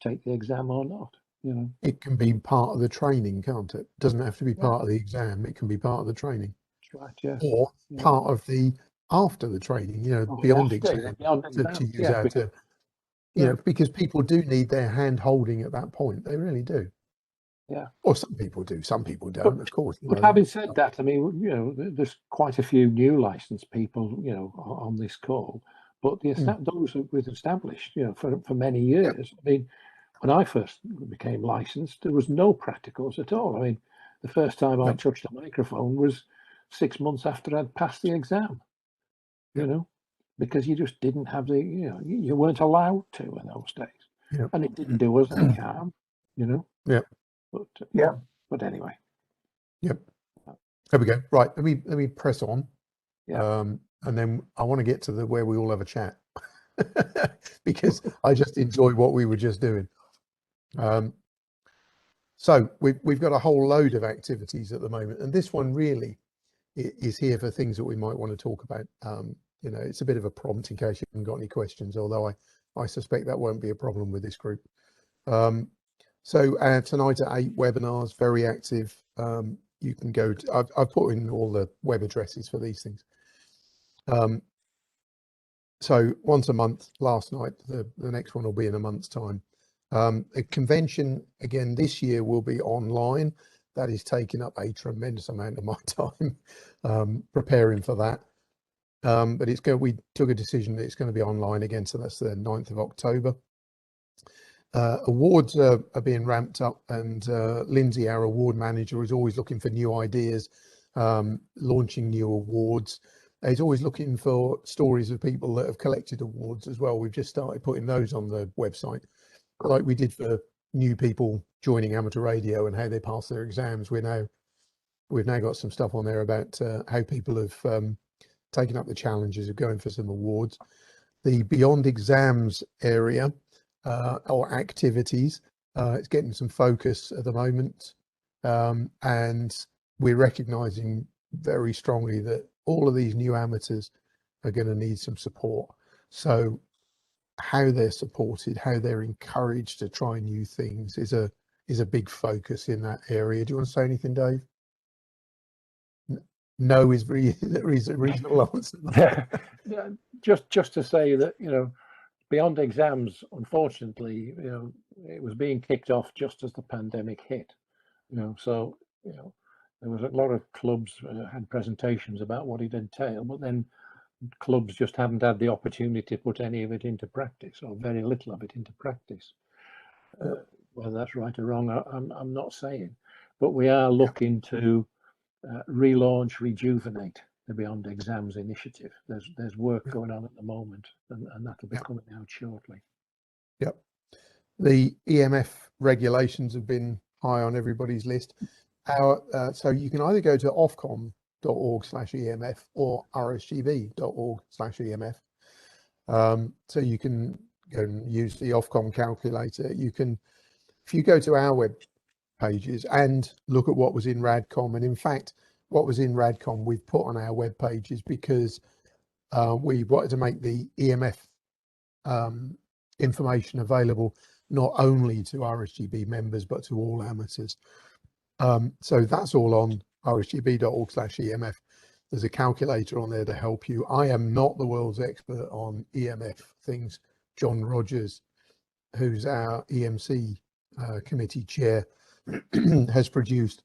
take the exam or not. You know, it can be part of the training, can't it? Doesn't have to be part of the exam. It can be part of the training. That's right. Yeah. Or part of the after the training. You know, beyond exam. To use that term. You know, because people do need their hand holding at that point. They really do. Yeah. Or some people do. Some people don't, of course. But having said that, I mean, you know, there's quite a few new licensed people, you know, on this call. But those who we've established, you know, for many years. I mean, when I first became licensed, there was no practicals at all. I mean, the first time I touched a microphone was 6 months after I'd passed the exam. You know, because you just didn't have the, you know, you weren't allowed to in those days, and it didn't do us any harm, you know. But anyway. There we go. Right, let me press on. And then I want to get to where we all have a chat because I just enjoy what we were just doing. So we've got a whole load of activities at the moment, and this one really is here for things that we might want to talk about. You know, it's a bit of a prompt in case you haven't got any questions, although I suspect that won't be a problem with this group. So tonight at 8 webinars, very active. You can go to, I've put in all the web addresses for these things. So once a month, last night, the next one will be in a month's time. A convention again this year will be online. That is taking up a tremendous amount of my time preparing for that. But we took a decision that it's going to be online again, so that's the 9th of October. Awards are being ramped up, and Lindsay, our award manager, is always looking for new ideas, launching new awards. He's always looking for stories of people that have collected awards as well. We've just started putting those on the website, like we did for new people joining amateur radio and how they pass their exams. We've now got some stuff on there about how people have taken up the challenges of going for some awards. The beyond exams area or activities, it's getting some focus at the moment, and we're recognizing very strongly that all of these new amateurs are going to need some support. So how they're supported, how they're encouraged to try new things is a big focus in that area. Do you want to say anything, Dave? No is a reasonable answer. Just to say that, you know, beyond exams, unfortunately, you know, it was being kicked off just as the pandemic hit. You know, so, you know, there was a lot of clubs had presentations about what it entailed, but then clubs just haven't had the opportunity to put any of it into practice, or very little of it into practice. Whether that's right or wrong, I'm not saying, but we are looking to relaunch, rejuvenate the Beyond Exams initiative. There's work going on at the moment, and that'll be coming out shortly. Yep. The EMF regulations have been high on everybody's list. So you can either go to ofcom.org/EMF or rsgb.org/EMF. So you can go and use the Ofcom calculator. You can, if you go to our web pages and look at what was in RADCOM, and in fact, what was in RADCOM we've put on our web pages because we wanted to make the EMF information available not only to RSGB members but to all amateurs. So that's all on rsgb.org/EMF. There's a calculator on there to help you. I am not the world's expert on EMF things. John Rogers, who's our EMC committee chair, has produced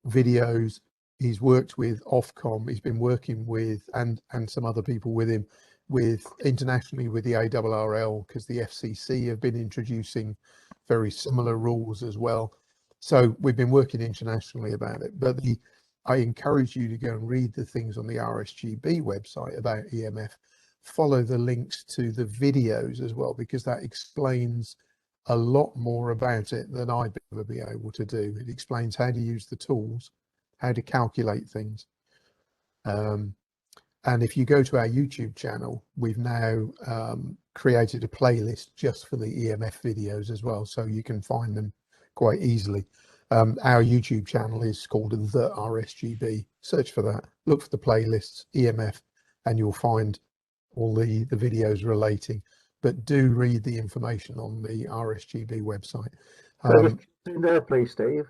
videos. He's worked with Ofcom. He's been working with, and some other people with him, with internationally with the ARRL, because the FCC have been introducing very similar rules as well. So we've been working internationally about it. But I encourage you to go and read the things on the RSGB website about EMF. Follow the links to the videos as well, because that explains a lot more about it than I'd ever be able to do. It explains how to use the tools, how to calculate things. And if you go to our YouTube channel, we've now created a playlist just for the EMF videos as well, so you can find them quite easily. Our YouTube channel is called The RSGB. Search for that, look for the playlists, EMF, and you'll find all the videos relating. But do read the information on the RSGB website. Just in there, please, Steve.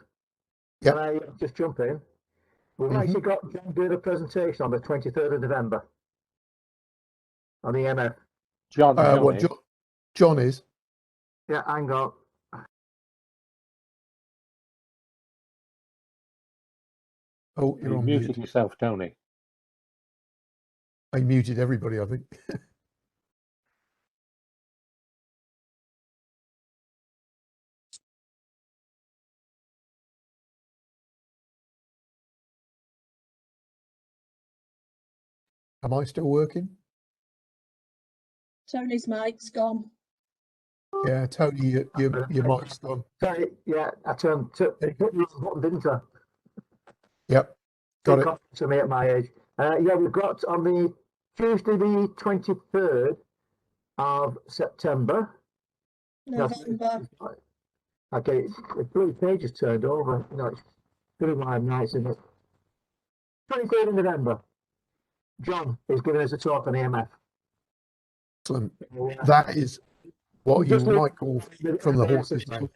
Yep. Can I just jump in? We've actually got John doing a presentation on the 23rd of November on EMF. John is? Yeah, hang on. Oh, you're on muted mute. yourself, Tony. I muted everybody, I think. Am I still working? Tony's mic's gone. Yeah, Tony, your mic's gone. Sorry, yeah, I turned to hit the button, didn't I? Yep, got it. To me at my age. Yeah, we've got on the Tuesday, the 23rd of September. November. Okay, the blue page has turned over. You know, it's pretty wide nights, isn't it? 23rd of November. John is giving us a talk on EMF. Excellent. That is what you might call from the horse's mouth.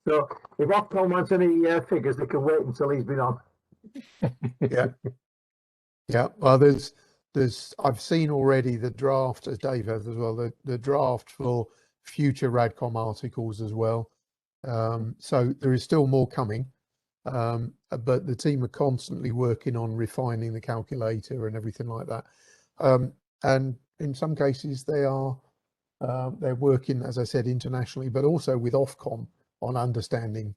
So if Ofcom wants any figures, they can wait until he's been on. Yeah. Yeah. Well, I've seen already the draft, as Dave has as well, the draft for future Radcom articles as well. So there is still more coming. But the team are constantly working on refining the calculator and everything like that. And in some cases they're working, as I said, internationally, but also with Ofcom on understanding,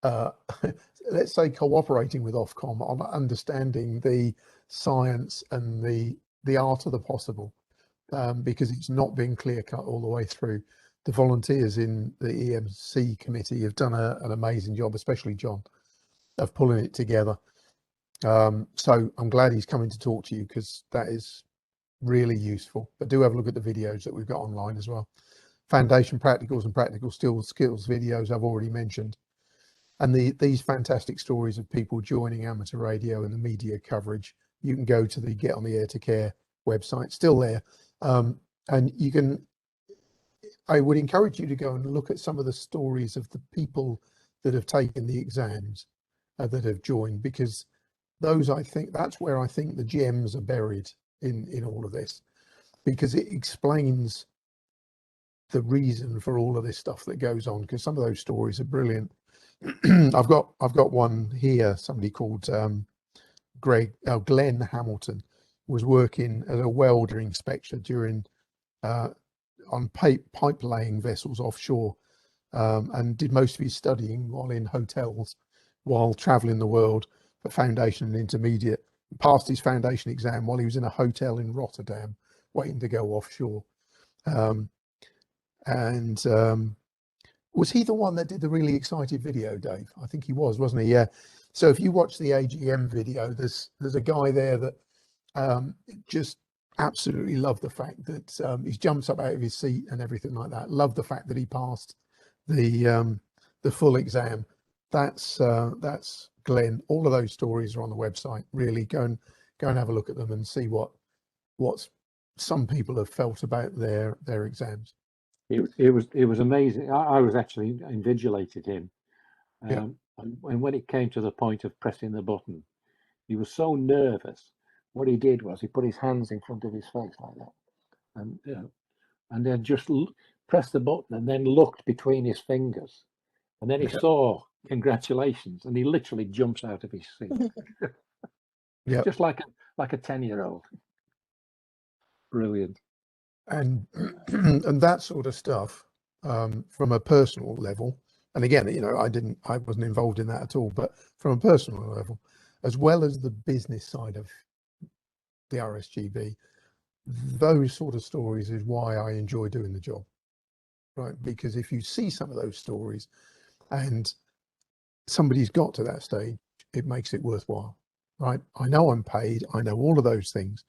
let's say cooperating with Ofcom on understanding the science and the art of the possible, because it's not been clear cut all the way through. The volunteers in the EMC committee have done an amazing job, especially John, of pulling it together. So I'm glad he's coming to talk to you, because that is really useful. But do have a look at the videos that we've got online as well. Foundation practicals and practical skills videos I've already mentioned. And these fantastic stories of people joining amateur radio and the media coverage, you can go to the Get on the Air to Care website, still there. And you can, I would encourage you to go and look at some of the stories of the people that have taken the exams, that have joined, because those, I think, that's where I think the gems are buried in all of this, because it explains the reason for all of this stuff that goes on, because some of those stories are brilliant. I've got one here. Somebody called Glenn Hamilton was working as a welder inspector during on pipe laying vessels offshore, and did most of his studying while in hotels, while traveling the world for foundation and intermediate. Passed his foundation exam while he was in a hotel in Rotterdam waiting to go offshore. Was he the one that did the really excited video, Dave? I think he was, wasn't he? Yeah. So if you watch the AGM video, there's a guy there that just absolutely loved the fact that he jumps up out of his seat and everything like that. Loved the fact that he passed the full exam. That's Glenn. All of those stories are on the website. Really go and have a look at them and see what some people have felt about their exams. It was amazing. I was actually invigilated him. Yeah. And when it came to the point of pressing the button, he was so nervous. What he did was he put his hands in front of his face like that, and and then just pressed the button, and then looked between his fingers, and then he saw congratulations, and he literally jumps out of his seat. Yeah, Just like a 10-year-old. Brilliant. and and that sort of stuff from a personal level. And again, I wasn't involved in that at all, but from a personal level, as well as the business side of the RSGB, those sort of stories is why I enjoy doing the job, right? Because if you see some of those stories and somebody's got to that stage, it makes it worthwhile, right? I know I'm paid, I know all of those things.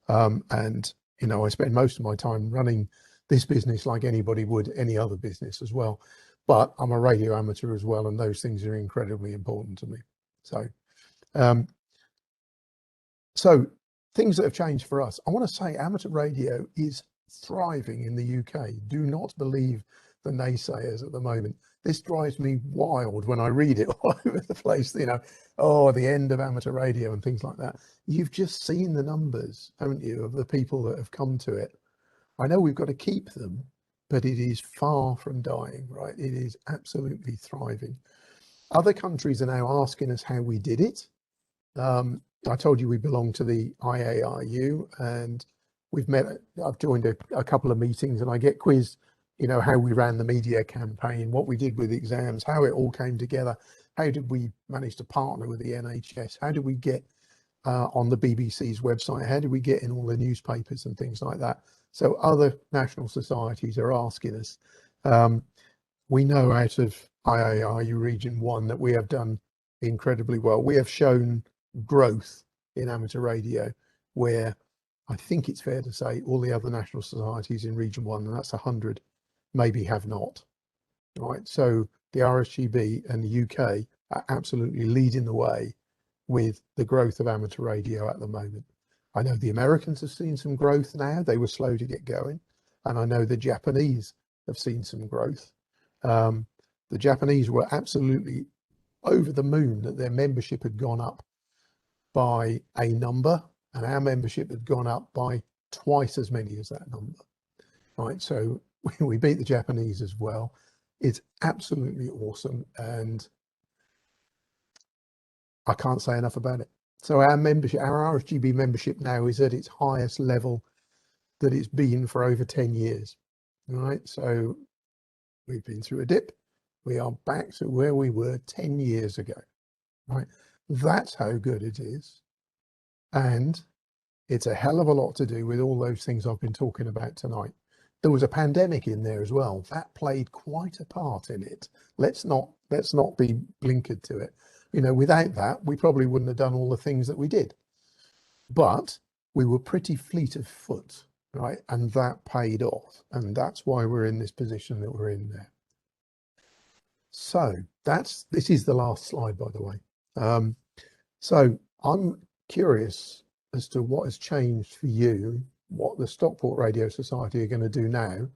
And, I spend most of my time running this business like anybody would any other business as well. But I'm a radio amateur as well, and those things are incredibly important to me. So things that have changed for us. I want to say amateur radio is thriving in the UK. Do not believe the naysayers at the moment. This drives me wild when I read it all over the place, the end of amateur radio and things like that. You've just seen the numbers, haven't you, of the people that have come to it. I know we've got to keep them, but it is far from dying, right? It is absolutely thriving. Other countries are now asking us how we did it. I told you we belong to the IARU, and I've joined a couple of meetings, and I get quizzed, how we ran the media campaign, what we did with exams, how it all came together. How did we manage to partner with the NHS? How did we get on the BBC's website? How did we get in all the newspapers and things like that? So other national societies are asking us. We know out of IARU Region 1 that we have done incredibly well. We have shown growth in amateur radio, where I think it's fair to say all the other national societies in Region 1, and that's 100, maybe have not. Right, so the RSGB and the UK are absolutely leading the way with the growth of amateur radio at the moment. I know the Americans have seen some growth now. They were slow to get going, and I know the Japanese have seen some growth. The Japanese were absolutely over the moon that their membership had gone up by a number, and our membership had gone up by twice as many as that number. Right, so we beat the Japanese as well. It's absolutely awesome, and I can't say enough about it. So our membership, our RSGB membership now is at its highest level that it's been for over 10 years. All right, so we've been through a dip. We are back to where we were 10 years ago. Right, that's how good it is. And it's a hell of a lot to do with all those things I've been talking about tonight. There was a pandemic in there as well. That played quite a part in it. Let's not be blinkered to it. Without that, we probably wouldn't have done all the things that we did. But we were pretty fleet of foot, right? And that paid off. And that's why we're in this position that we're in there. So this is the last slide, by the way. So I'm curious as to what has changed for you, what the Stockport Radio Society are going to do now,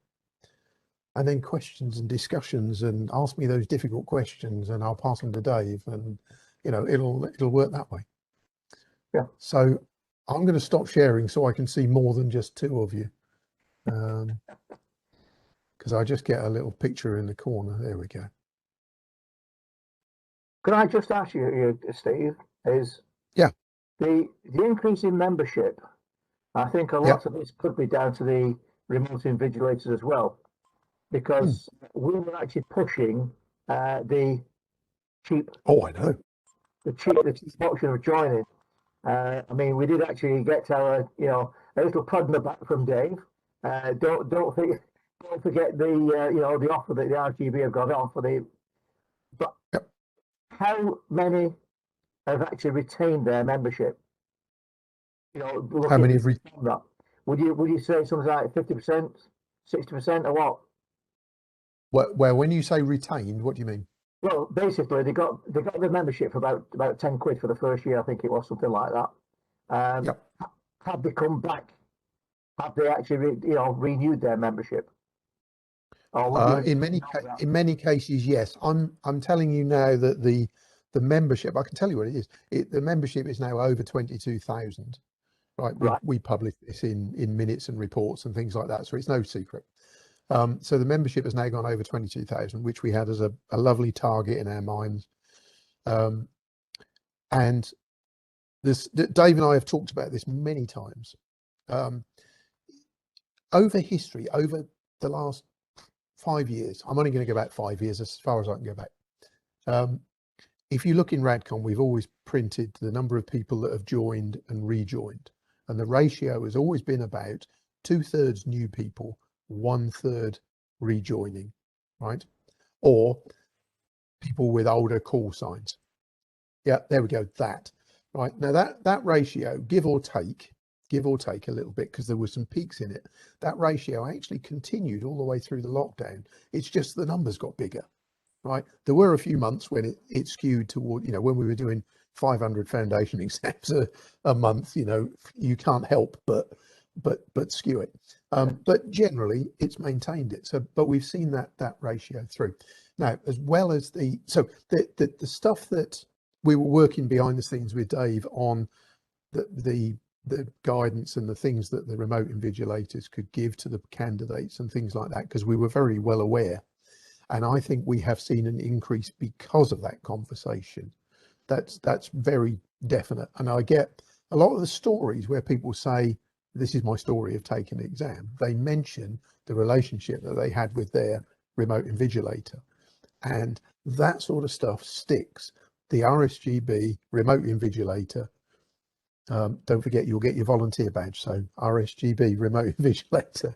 and then questions and discussions, and ask me those difficult questions, and I'll pass them to Dave, and it'll work that way. Yeah. So I'm going to stop sharing so I can see more than just two of you, because I just get a little picture in the corner. There we go. Can I just ask you, Steve, Yeah. The increase in membership, I think a lot of this could be down to the remote invigilators as well, because we were actually pushing the cheap. Oh, I know. The cheap option of joining. We did actually get our, a little prod in the back from Dave. Don't forget the the offer that the RGB have got on for the. But how many have actually retained their membership? How many have that? Would you say something like 50%, 60%, or what? Well, when you say retained, what do you mean? Well, basically, they got the membership for about 10 quid for the first year, I think it was, something like that. Have they come back? Have they actually renewed their membership? In many cases, yes. I'm telling you now that the the membership, I can tell you what it is. The membership is now over 22,000. Right, we publish this in minutes and reports and things like that, so it's no secret. So the membership has now gone over 22,000, which we had as a lovely target in our minds. And this, Dave and I have talked about this many times. Over history, over the last 5 years, I'm only going to go back 5 years as far as I can go back. If you look in Radcon, we've always printed the number of people that have joined and rejoined. And the ratio has always been about 2/3 new people, 1/3 rejoining, right? Or people with older call signs. Yeah, there we go, that. Right, now that ratio, give or take a little bit, because there were some peaks in it, that ratio actually continued all the way through the lockdown. It's just the numbers got bigger, right? There were a few months when it skewed toward, when we were doing 500 foundation exams a month, you can't help but skew it. But generally it's maintained it. So, but we've seen that ratio through. Now, as well as the stuff that we were working behind the scenes with Dave on, the guidance and the things that the remote invigilators could give to the candidates and things like that, because we were very well aware. And I think we have seen an increase because of that conversation. That's very definite. And I get a lot of the stories where people say, this is my story of taking an exam. They mention the relationship that they had with their remote invigilator. And that sort of stuff sticks. The RSGB remote invigilator, don't forget, you'll get your volunteer badge. So RSGB remote invigilator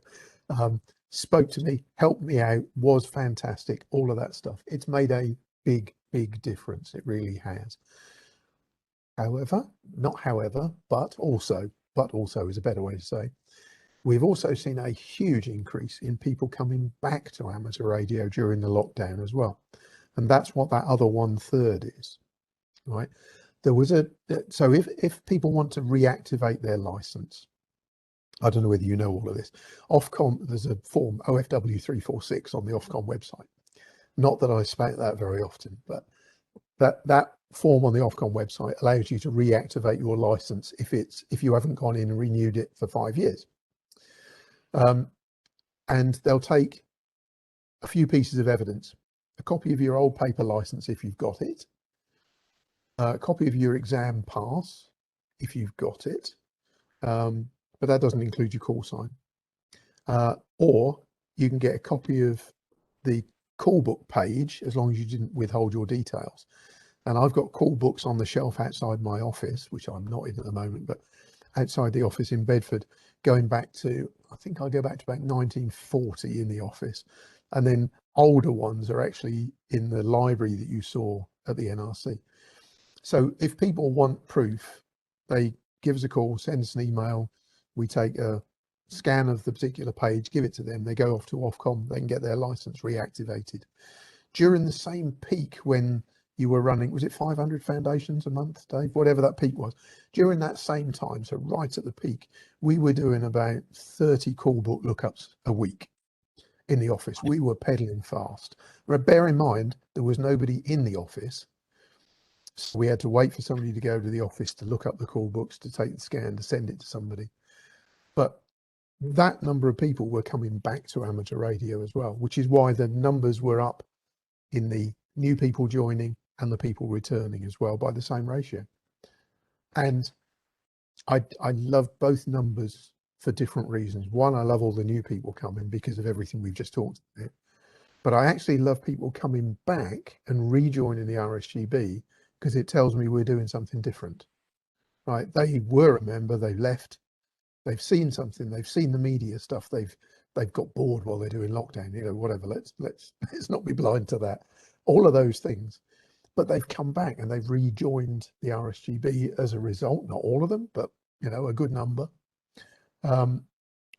spoke to me, helped me out, was fantastic, all of that stuff. It's made a big difference. It really has. But also is a better way to say, we've also seen a huge increase in people coming back to amateur radio during the lockdown as well. And that's what that other 1/3 is, right? There was so if people want to reactivate their license, I don't know whether you know all of this, Ofcom, there's a form OFW 346 on the Ofcom website. Not that I spank that very often, but that form on the Ofcom website allows you to reactivate your license if you haven't gone in and renewed it for 5 years. And they'll take a few pieces of evidence: a copy of your old paper license if you've got it, a copy of your exam pass if you've got it, but that doesn't include your call sign, or you can get a copy of the call book page as long as you didn't withhold your details. And I've got call books on the shelf outside my office, which I'm not in at the moment, but outside the office in Bedford, going back to, I think I go back to about 1940 in the office. And then older ones are actually in the library that you saw at the NRC. So if people want proof, they give us a call, send us an email. We take a scan of the particular page, give it to them. They go off to Ofcom, they can get their license reactivated. During the same peak when you were running, was it 500 foundations a month, Dave? Whatever that peak was. During that same time, so right at the peak, we were doing about 30 call book lookups a week in the office. We were pedaling fast. But bear in mind, there was nobody in the office. So we had to wait for somebody to go to the office to look up the call books, to take the scan, to send it to somebody. But that number of people were coming back to amateur radio as well, which is why the numbers were up in the new people joining and the people returning as well by the same ratio. And I love both numbers for different reasons. One, I love all the new people coming because of everything we've just talked about. But I actually love people coming back and rejoining the RSGB because it tells me we're doing something different, right? They were a member, they left, they've seen something, they've seen the media stuff, they've got bored while they're doing lockdown, whatever. Let's not be blind to that. All of those things. But they've come back and they've rejoined the RSGB as a result. Not all of them, but a good number.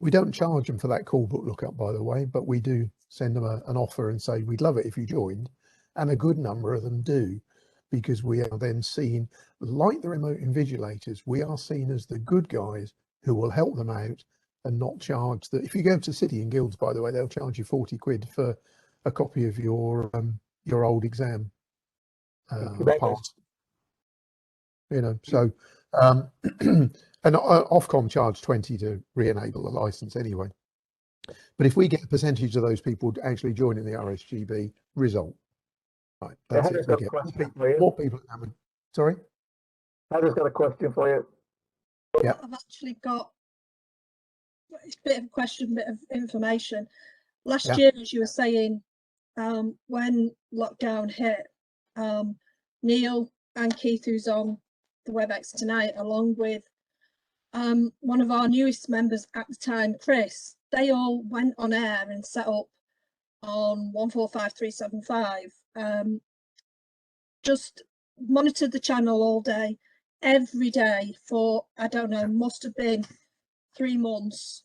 We don't charge them for that call book lookup, by the way, but we do send them an offer and say we'd love it if you joined, and a good number of them do, because we are then seen, like the remote invigilators, we are seen as the good guys who will help them out and not charge that. If you go to City and Guilds, by the way, they'll charge you 40 quid for a copy of your old exam. Quebecers. pass. You know, so and Ofcom charge 20 to re-enable the license anyway. But if we get a percentage of those people actually joining the RSGB, result. Right, that's it. We get more people. Sorry? Heather's got a question for you. Yeah. I've actually got it's a bit of a question, bit of information. Last year, as you were saying, when lockdown hit, Neil and Keith, who's on the WebEx tonight, along with one of our newest members at the time, Chris, they all went on air and set up on 145375. Just monitored the channel all day, every day for, I don't know, must have been 3 months,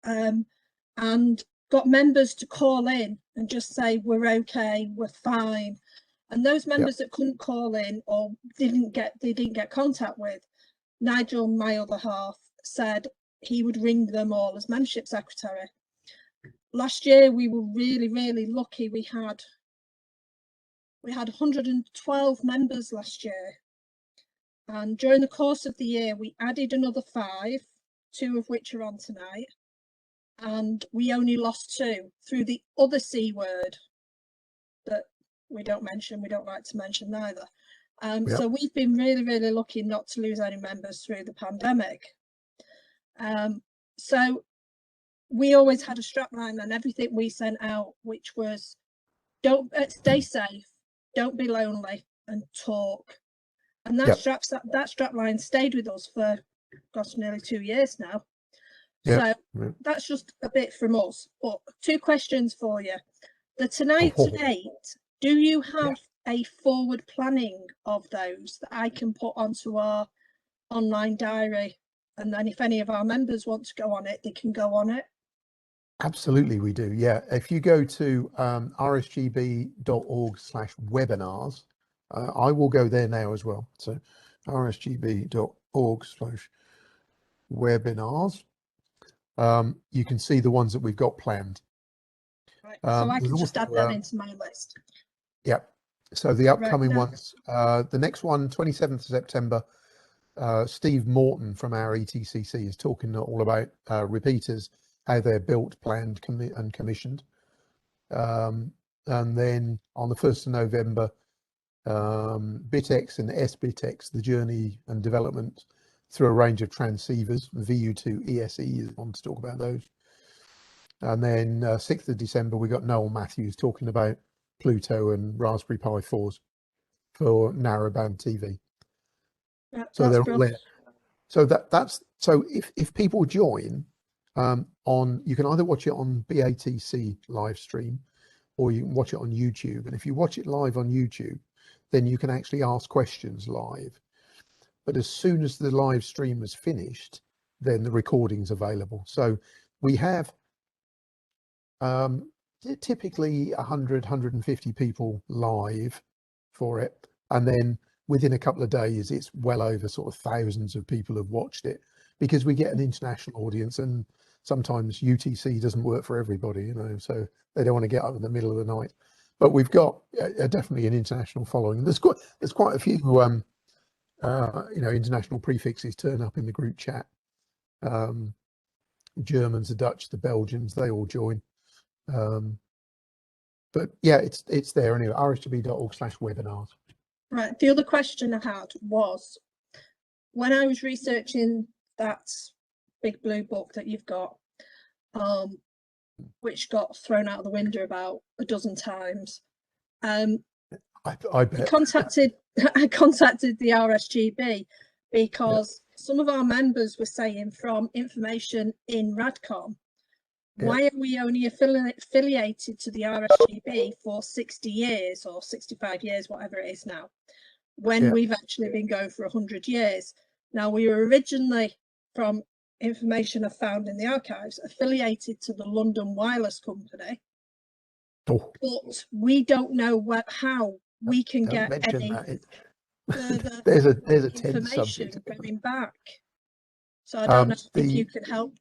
and got members to call in and just say, we're okay, we're fine. And those members that couldn't call in or didn't get contact with, Nigel, my other half, said he would ring them all as membership secretary. Last year we were really, really lucky. We had 112 members last year, and during the course of the year we added another 5, 2 of which are on tonight, and we only lost 2 through the other C word that we don't mention, we don't like to mention neither. So we've been really, really lucky not to lose any members through the pandemic. So we always had a strapline on everything we sent out, which was don't stay safe, don't be lonely, and talk. And that strapline stayed with us for gosh, nearly 2 years now. So that's just a bit from us. But 2 questions for you. The tonight to 8, do you have a forward planning of those that I can put onto our online diary? And then if any of our members want to go on it, they can go on it. Absolutely, we do. Yeah, if you go to rsgb.org/webinars, I will go there now as well. So rsgb.org/webinars. You can see the ones that we've got planned. Right, so I can just add them into my list. Yeah. So the upcoming ones, the next one, 27th of September, Steve Morton from our ETCC is talking all about repeaters, how they're built, planned, and commissioned. And then on the 1st of November, BitX and SBitX, the journey and development through a range of transceivers, VU2 ESE is one to talk about those. And then 6th of December, we got Noel Matthews talking about Pluto and Raspberry Pi 4s for narrowband TV. So they're all there. So so if people join you can either watch it on BATC live stream or you can watch it on YouTube. And if you watch it live on YouTube, then you can actually ask questions live. But as soon as the live stream is finished, then the recording's available. So we have typically 100, 150 people live for it. And then within a couple of days, it's well over sort of thousands of people have watched it, because we get an international audience, and sometimes UTC doesn't work for everybody, you know, so they don't want to get up in the middle of the night. But we've got definitely an international following. There's quite a few, you know, international prefixes turn up in the group chat. Germans, the Dutch, the Belgians, they all join. But yeah, it's there anyway. rsgb.org/webinars. Right. The other question I had was, when I was researching that big blue book that you've got, which got thrown out of the window about a dozen times, I bet. I contacted the RSGB because some of our members were saying, from information in Radcom, why are we only affiliated to the RSGB for 60 years or 65 years, whatever it is now, when we've actually been going for 100 years? Now, we were originally, from information I found in the archives, affiliated to the London Wireless Company, but we don't know how we can get any further there's a tense information subject going back. So I don't know if you could help.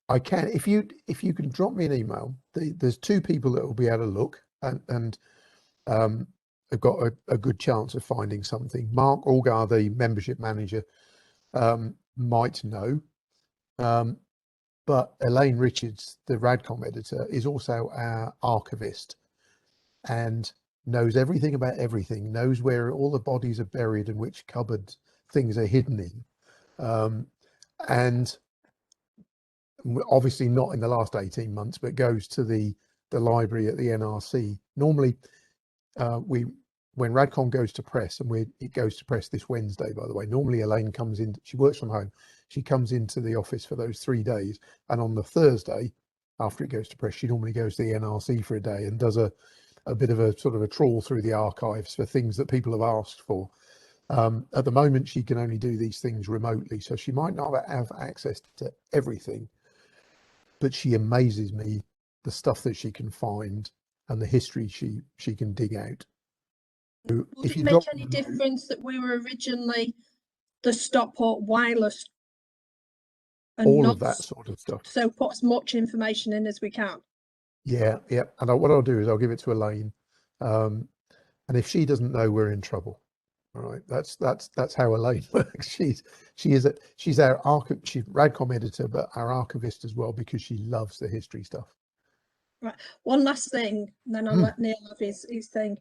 I can, if you can drop me an email. There's 2 people that will be able to look, and have got a good chance of finding something. Mark Allgar, the membership manager, might know, but Elaine Richards, the Radcom editor, is also our archivist and knows everything about everything, knows where all the bodies are buried and which cupboard things are hidden in. And obviously not in the last 18 months, but goes to the library at the NRC. Normally, when Radcom goes to press, and it goes to press this Wednesday, by the way, normally Elaine comes in, she works from home, she comes into the office for those 3 days, and on the Thursday, after it goes to press, she normally goes to the NRC for a day and does a bit of a sort of a trawl through the archives for things that people have asked for. At the moment, she can only do these things remotely, so she might not have access to everything, but she amazes me, the stuff that she can find and the history she can dig out. Would it make any difference that we were originally the Stockport wireless? And all of that sort of stuff. So put as much information in as we can. Yeah. And what I'll do is I'll give it to Elaine, and if she doesn't know, we're in trouble. All right, that's how Elaine works. She's our she's Radcom editor, but our archivist as well, because she loves the history stuff. Right. One last thing, and then I'll let Neil have his thing.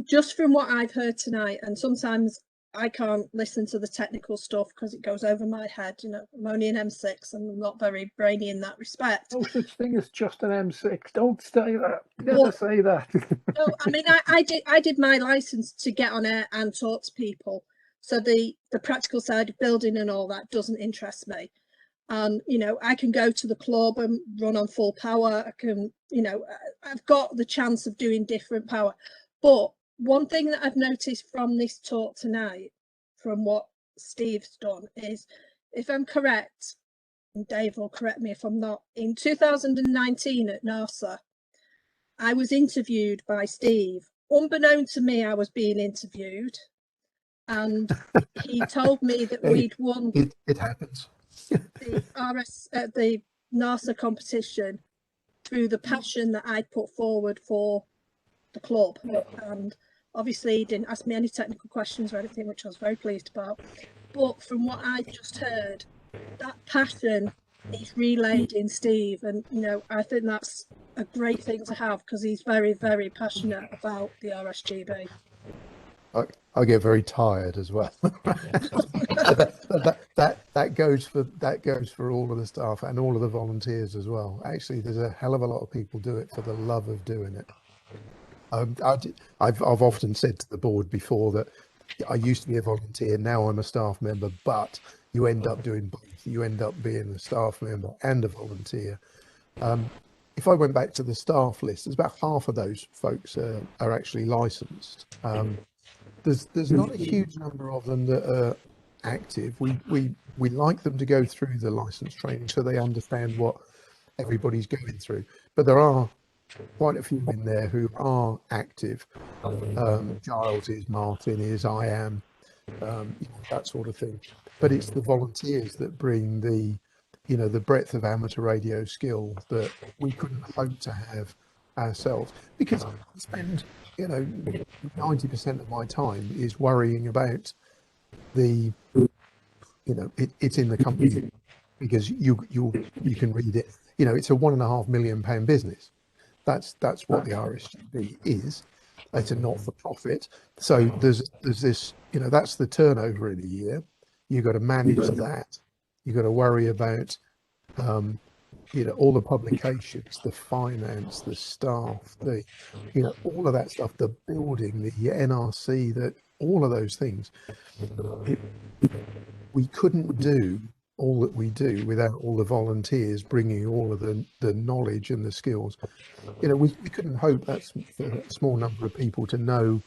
Just from what I've heard tonight, and sometimes I can't listen to the technical stuff because it goes over my head. You know, I'm only an M6 and I'm not very brainy in that respect. No such thing as just an M6. Don't say that. Never say that. No, I mean, I did my license to get on air and talk to people. So the practical side of building and all that doesn't interest me. And, you know, I can go to the club and run on full power. I can, you know, I've got the chance of doing different power. But one thing that I've noticed from this talk tonight, from what Steve's done, is, if I'm correct, and Dave will correct me if I'm not, in 2019 at NASA, I was interviewed by Steve. Unbeknown to me, I was being interviewed. And he told me that we'd won. It happens. The NASA competition through the passion that I put forward for the club. And obviously he didn't ask me any technical questions or anything, which I was very pleased about. But from what I just heard, that passion is relayed in Steve, and you know, I think that's a great thing to have, because he's very, very passionate about the RSGB. I get very tired as well. that goes for all of the staff and all of the volunteers as well. Actually, there's a hell of a lot of people do it for the love of doing it. I've often said to the board before that I used to be a volunteer, now I'm a staff member, but you end up doing both. You end up being a staff member and a volunteer. If I went back to the staff list, there's about half of those folks are actually licensed. There's not a huge number of them that are active. We like them to go through the license training so they understand what everybody's going through. But there are quite a few in there who are active. Giles is, Martin is, I am, you know, that sort of thing. But it's the volunteers that bring the, you know, the breadth of amateur radio skill that we couldn't hope to have ourselves, because I spend, you know, 90% of my time is worrying about the, you know, it's in the company, because you can read it. You know, it's a £1.5 million business. That's what the RSGB is. It's a not-for-profit. So there's this, you know, that's the turnover in a year. You've got to manage that. You've got to worry about, you know, all the publications, the finance, the staff, the, you know, all of that stuff, the building, the NRC, that all of those things. We couldn't do all that we do without all the volunteers bringing all of the knowledge and the skills. You know, we couldn't hope that's for a small number of people to know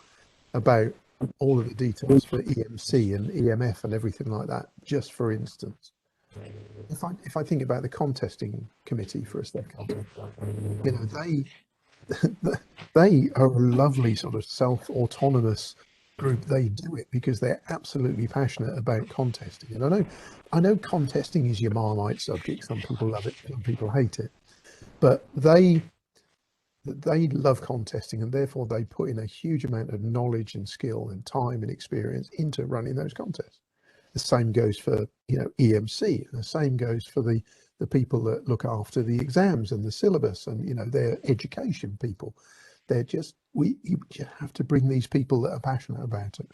about all of the details for EMC and EMF and everything like that, just for instance. If I think about the contesting committee for a second, you know, they are a lovely sort of self-autonomous group. They do it because they're absolutely passionate about contesting. And I know contesting is your Marmite subject. Some people love it, some people hate it, but they they love contesting, and therefore they put in a huge amount of knowledge and skill and time and experience into running those contests. The same goes for, you know, EMC, and the same goes for the people that look after the exams and the syllabus, and, you know, their education people. They're just, you have to bring these people that are passionate about it.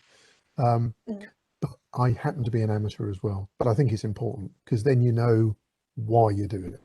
But I happen to be an amateur as well, but I think it's important, because then you know why you're doing it.